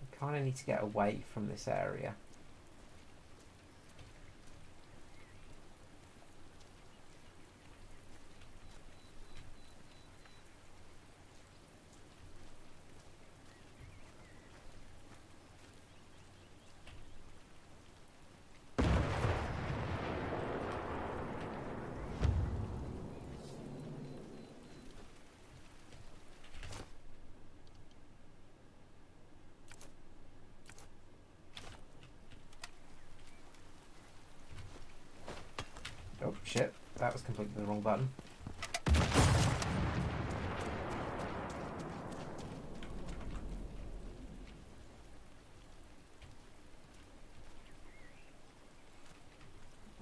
we kind of need to get away from this area. Oh shit, that was completely the wrong button.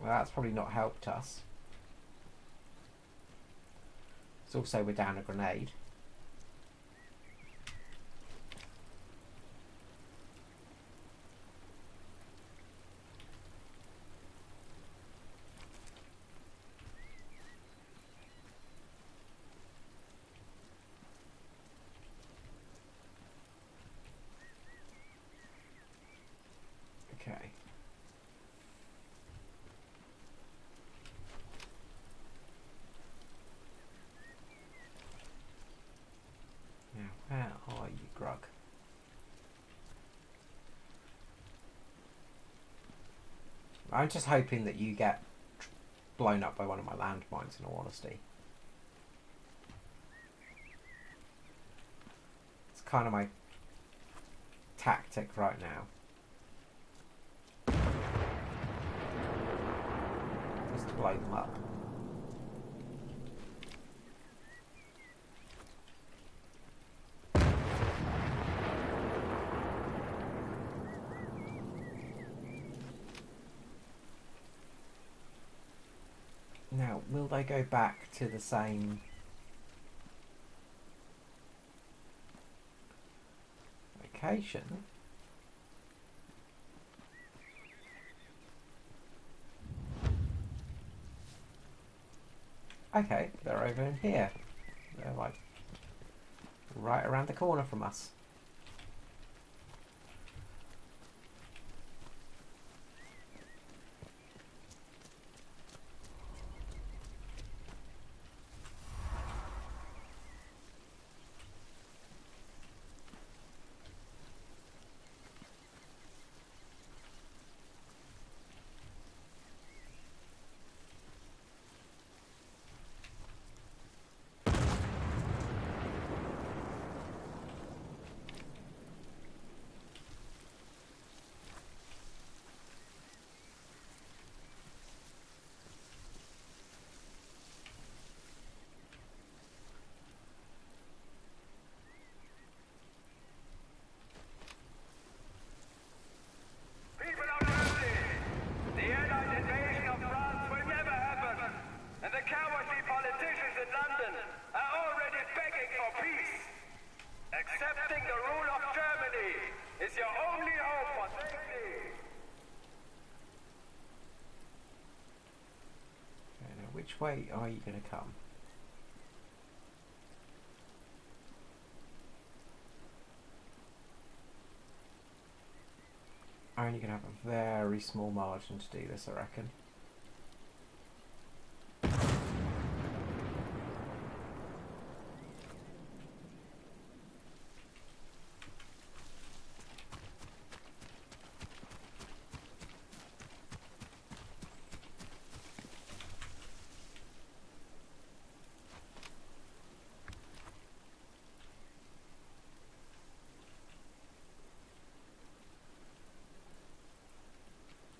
Well, that's probably not helped us. It's also we're down a grenade. Where are you, Grug? I'm just hoping that you get blown up by one of my landmines, in all honesty. It's kind of my tactic right now. Just to blow them up. Now, will they go back to the same location? Okay, they're over in here. They're like right around the corner from us. People of Germany, the Allied invasion of France will never happen, and the cowardly politicians in London are already begging for peace. Accepting the rule of Germany is your only hope for safety. Okay, now which way are you going to come? I'm only going to have a very small margin to do this, I reckon.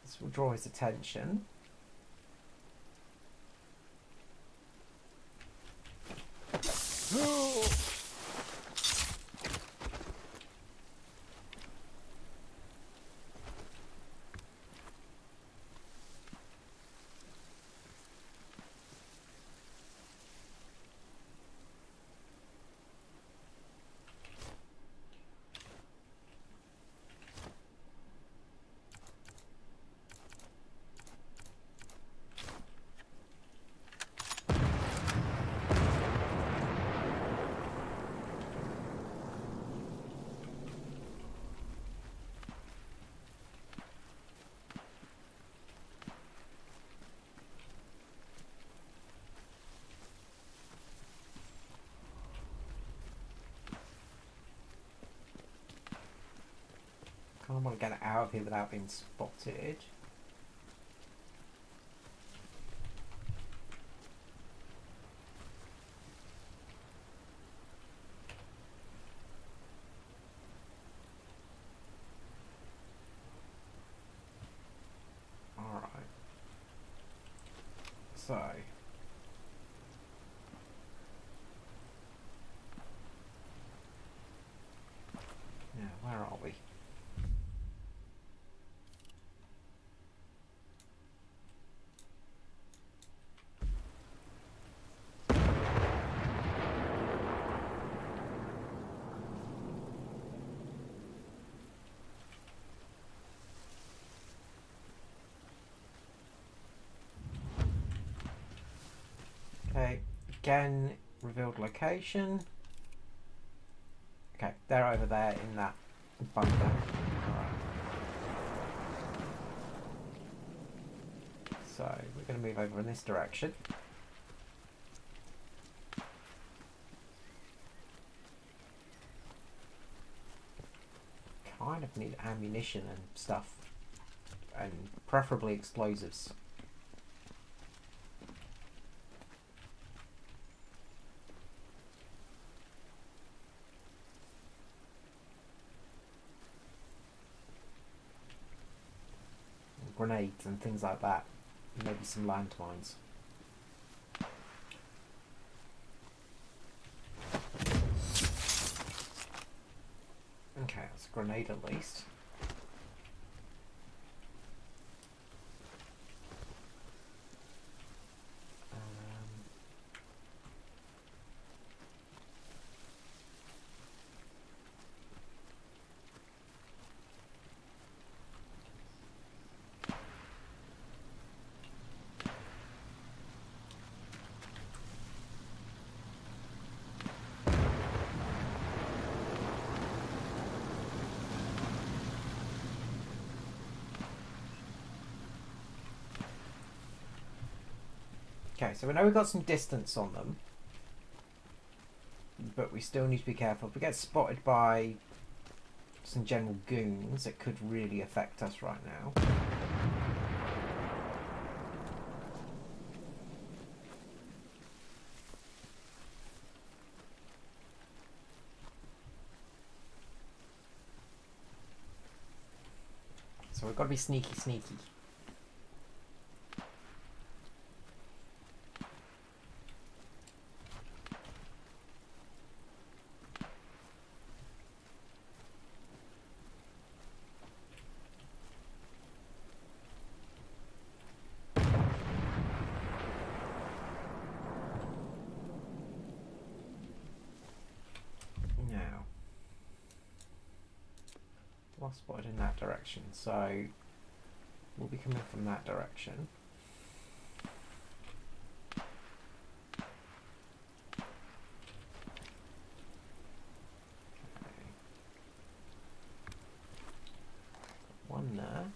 This will draw his attention. Kind of want to get it out of here without being spotted. Alright. So. Yeah, where are we? Okay, again, revealed location. Okay, they're over there in that bunker. Alright. So, we're going to move over in this direction. kind of need ammunition and stuff. And preferably explosives. Grenades and things like that. Maybe some landmines. Okay, that's a grenade at least. Okay, so we know we've got some distance on them, but we still need to be careful. If we get spotted by some general goons, it could really affect us right now. So we've got to be sneaky, sneaky. Spotted in that direction, so we'll be coming from that direction. Okay. One there.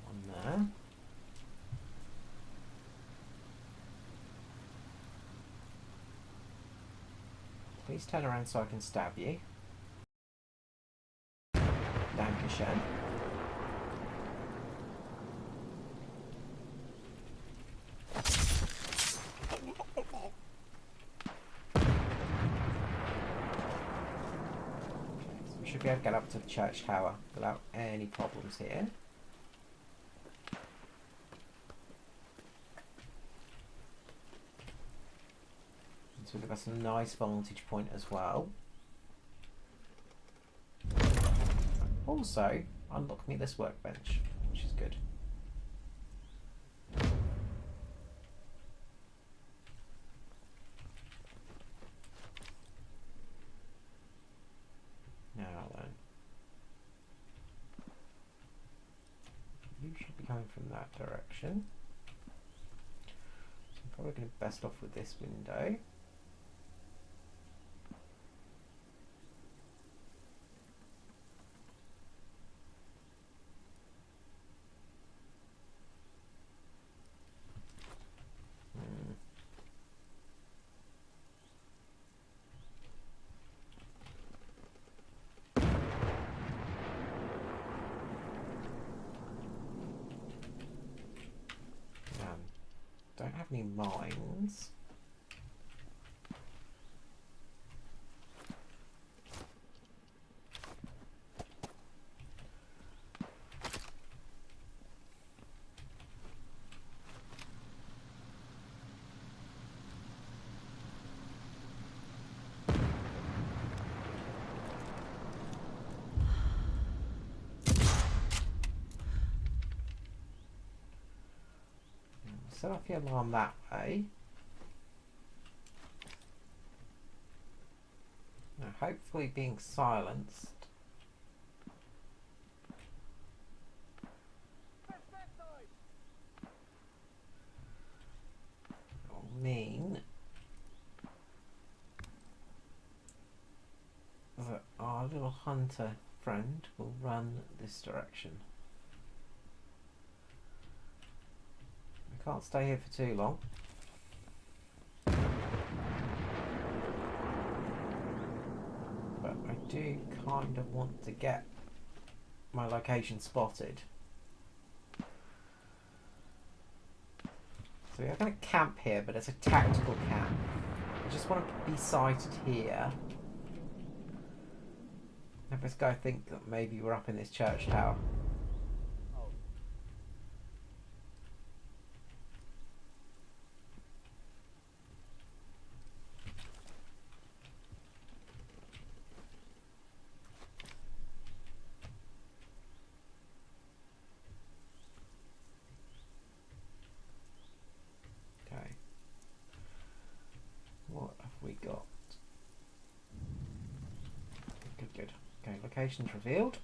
One there. Please turn around so I can stab you. Dankeschön. So we should be able to get up to the church tower without any problems here. This will give us a nice vantage point as well. Also, unlock me this workbench, which is good. Now then. You should be coming from that direction. So I'm probably going to best off with this window. Don't have any mines. Set off the alarm that way. Now, hopefully being silenced will mean that our little hunter friend will run this direction. Can't stay here for too long. But I do kind of want to get my location spotted. So we are going to camp here, but it's a tactical camp. I just want to be sighted here. Now this guy think that maybe we're up in this church tower. Okay. What have we got? Good, good. Okay, location's revealed.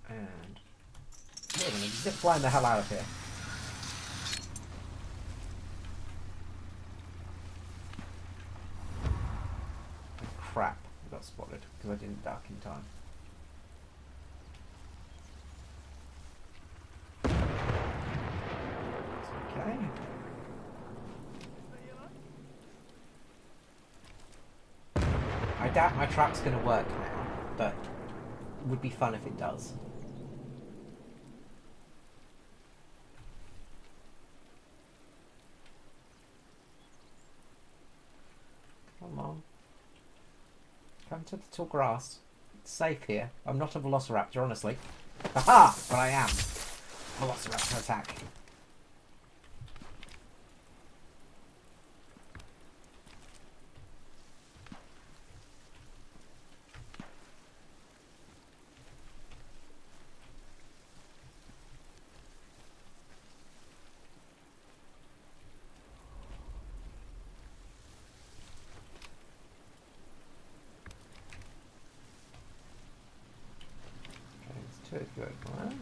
And we're going to zip line the hell out of here. Crap, I got spotted because I didn't duck in time. Okay. I doubt my trap's going to work now, but it would be fun if it does. Come on. Come to the tall grass. It's safe here. I'm not a velociraptor, honestly. Aha! But I am. Velociraptor attack. To a good one.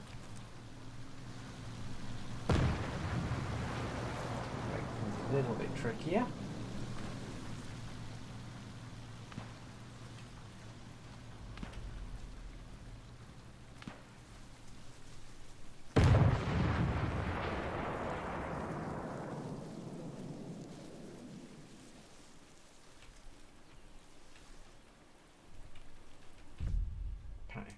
Make things a little bit trickier. Okay.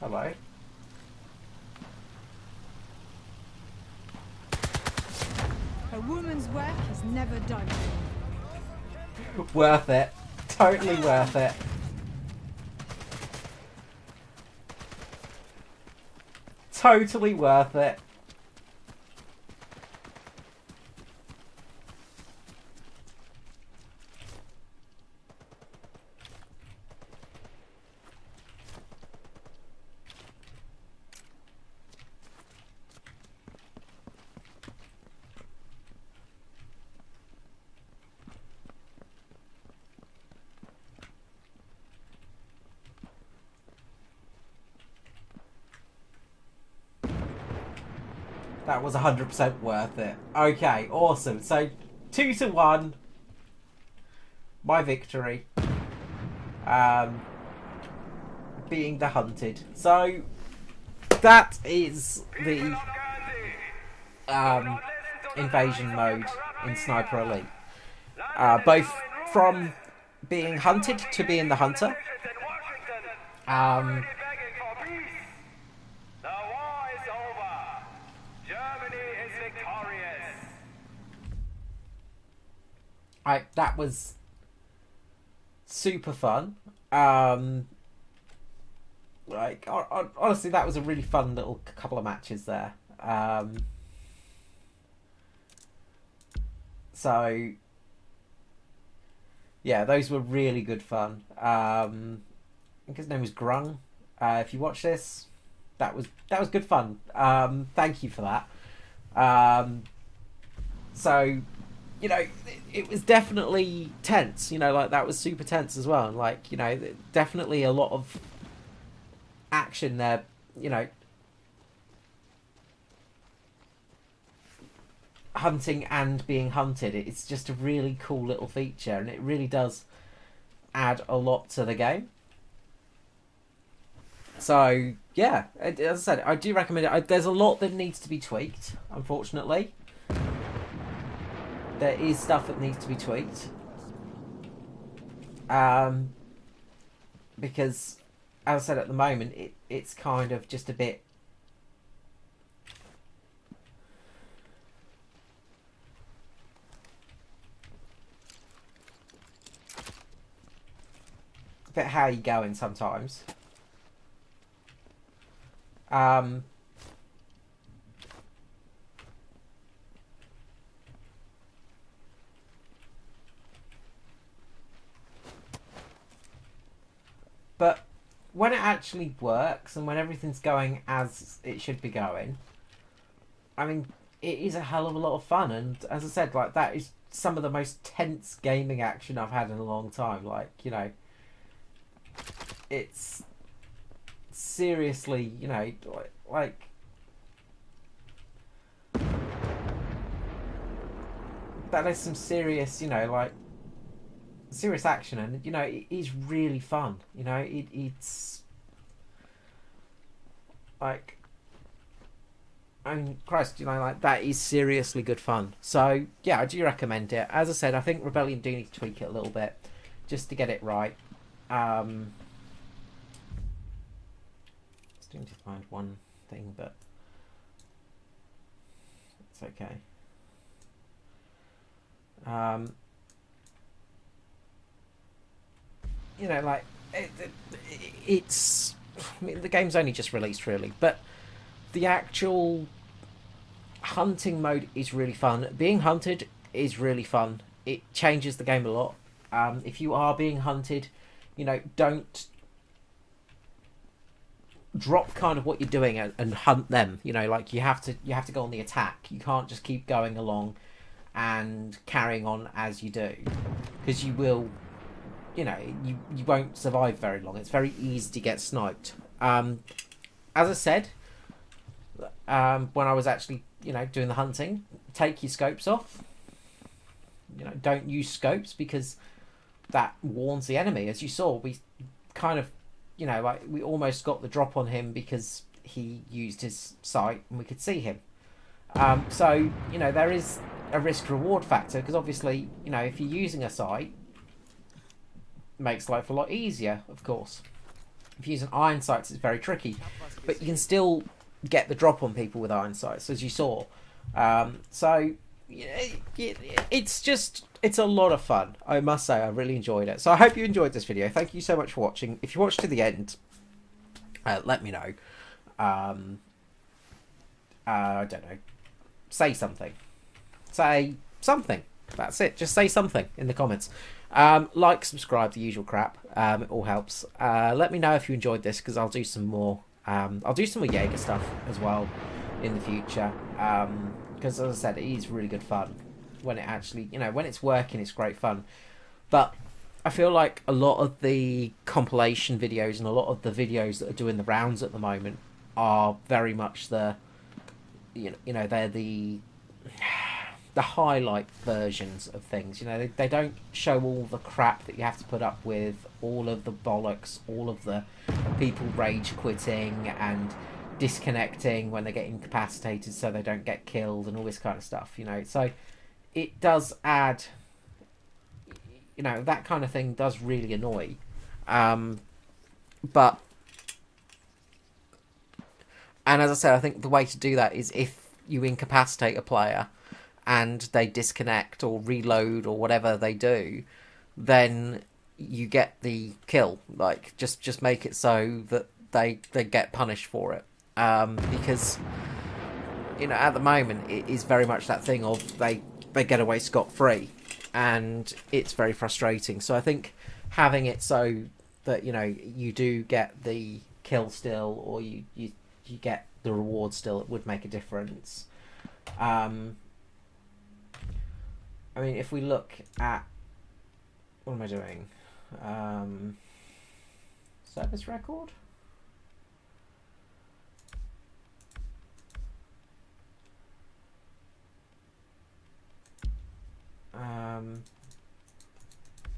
Hello. A woman's work is never done. Worth it. Totally worth it. Totally worth it. That was 100% worth it. Okay, awesome. So, 2-1. My victory. Being the hunted. So, that is the invasion mode in Sniper Elite. Both from being hunted to being the hunter. That was super fun. Like honestly, that was a really fun little couple of matches there. So yeah, those were really good fun. I think his name was Grung. If you watch this, that was good fun. Thank you for that. So you know, it was definitely tense. You know, like that was super tense as well. And like, you know, definitely a lot of action there. You know, hunting and being hunted. It's just a really cool little feature, and it really does add a lot to the game. So yeah, as I said, I do recommend it. There's a lot that needs to be tweaked, unfortunately. There is stuff that needs to be tweaked. Because, as I said, at the moment, it's kind of just a bit... a bit how you going sometimes. But when it actually works and when everything's going as it should be going, I mean, it is a hell of a lot of fun. And as I said, like, that is some of the most tense gaming action I've had in a long time. Like, you know, it's seriously, you know, like that is some serious, you know, like serious action, and you know, it is really fun. You know, it's like, I mean, Christ, you know, like that is seriously good fun. So yeah, I do recommend it. As I said, I think Rebellion do need to tweak it a little bit just to get it right. Still need to find one thing, but it's okay. You know, like it's. I mean, the game's only just released, really, but the actual hunting mode is really fun. Being hunted is really fun. It changes the game a lot. If you are being hunted, you know, don't drop kind of what you're doing and hunt them. You know, like you have to go on the attack. You can't just keep going along and carrying on as you do, because you will, you know, you won't survive very long. It's very easy to get sniped. As I said, when I was actually, you know, doing the hunting, take your scopes off. You know, don't use scopes because that warns the enemy. As you saw, we kind of, you know, like we almost got the drop on him because he used his sight and we could see him. So, you know, there is a risk reward factor, because obviously, you know, if you're using a sight, it makes life a lot easier, of course. If you're using iron sights, it's very tricky, but you can still get the drop on people with iron sights, as you saw. So it's a lot of fun, I must say. I really enjoyed it. So I hope you enjoyed this video. Thank you so much for watching. If you watched to the end, let me know. I don't know, say something. That's it. Just say something in the comments. Like, subscribe, the usual crap. It all helps. Let me know if you enjoyed this, because I'll do some more. I'll do some more Jaeger stuff as well in the future. Because as I said, it is really good fun when it actually, you know, when it's working, it's great fun. But I feel like a lot of the compilation videos and a lot of the videos that are doing the rounds at the moment are very much the, you know, they're the highlight versions of things. You know, they don't show all the crap that you have to put up with, all of the bollocks, all of the people rage quitting and disconnecting when they get incapacitated so they don't get killed and all this kind of stuff, you know. So it does add, you know, that kind of thing does really annoy. But, and as I said, I think the way to do that is if you incapacitate a player and they disconnect or reload or whatever they do, then you get the kill. Like, just make it so that they get punished for it. Because, you know, at the moment it is very much that thing of they get away scot-free, and it's very frustrating. So I think having it so that, you know, you do get the kill still, or you get the reward still, it would make a difference. I mean, if we look at, what am I doing? Service record.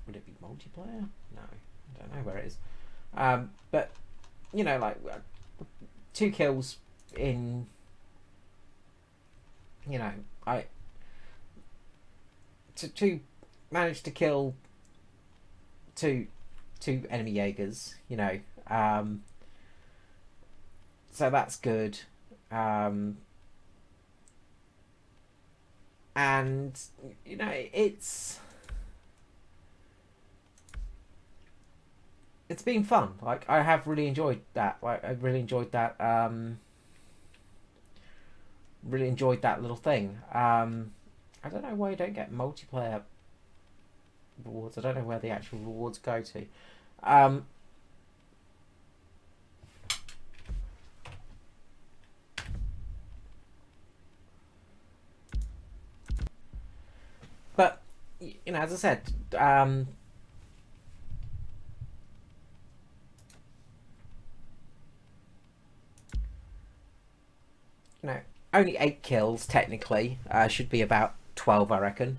Would it be multiplayer? No, I don't know where it is. But you know, like 2 kills in. You know, to manage to kill two enemy Jaegers. You know, so that's good. And you know, it's been fun. Like, I have really enjoyed that. Like, I really enjoyed that. Really enjoyed that little thing. I don't know why you don't get multiplayer rewards. I don't know where the actual rewards go to. But you know, as I said, you know, only 8 kills technically. Should be about 12, I reckon.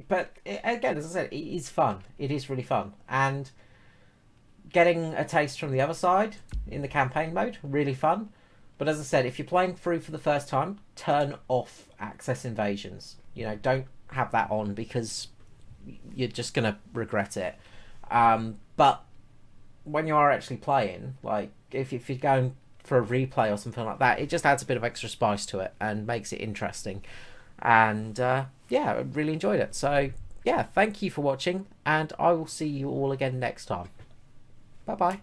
But again, as I said, it is fun. It is really fun, and getting a taste from the other side in the campaign mode, really fun. But as I said, if you're playing through for the first time, turn off access invasions. You know, don't have that on, because you're just gonna regret it. But when you are actually playing, like if you're going for a replay or something like that, it just adds a bit of extra spice to it and makes it interesting. And yeah, I really enjoyed it. So yeah, thank you for watching, and I will see you all again next time. Bye bye.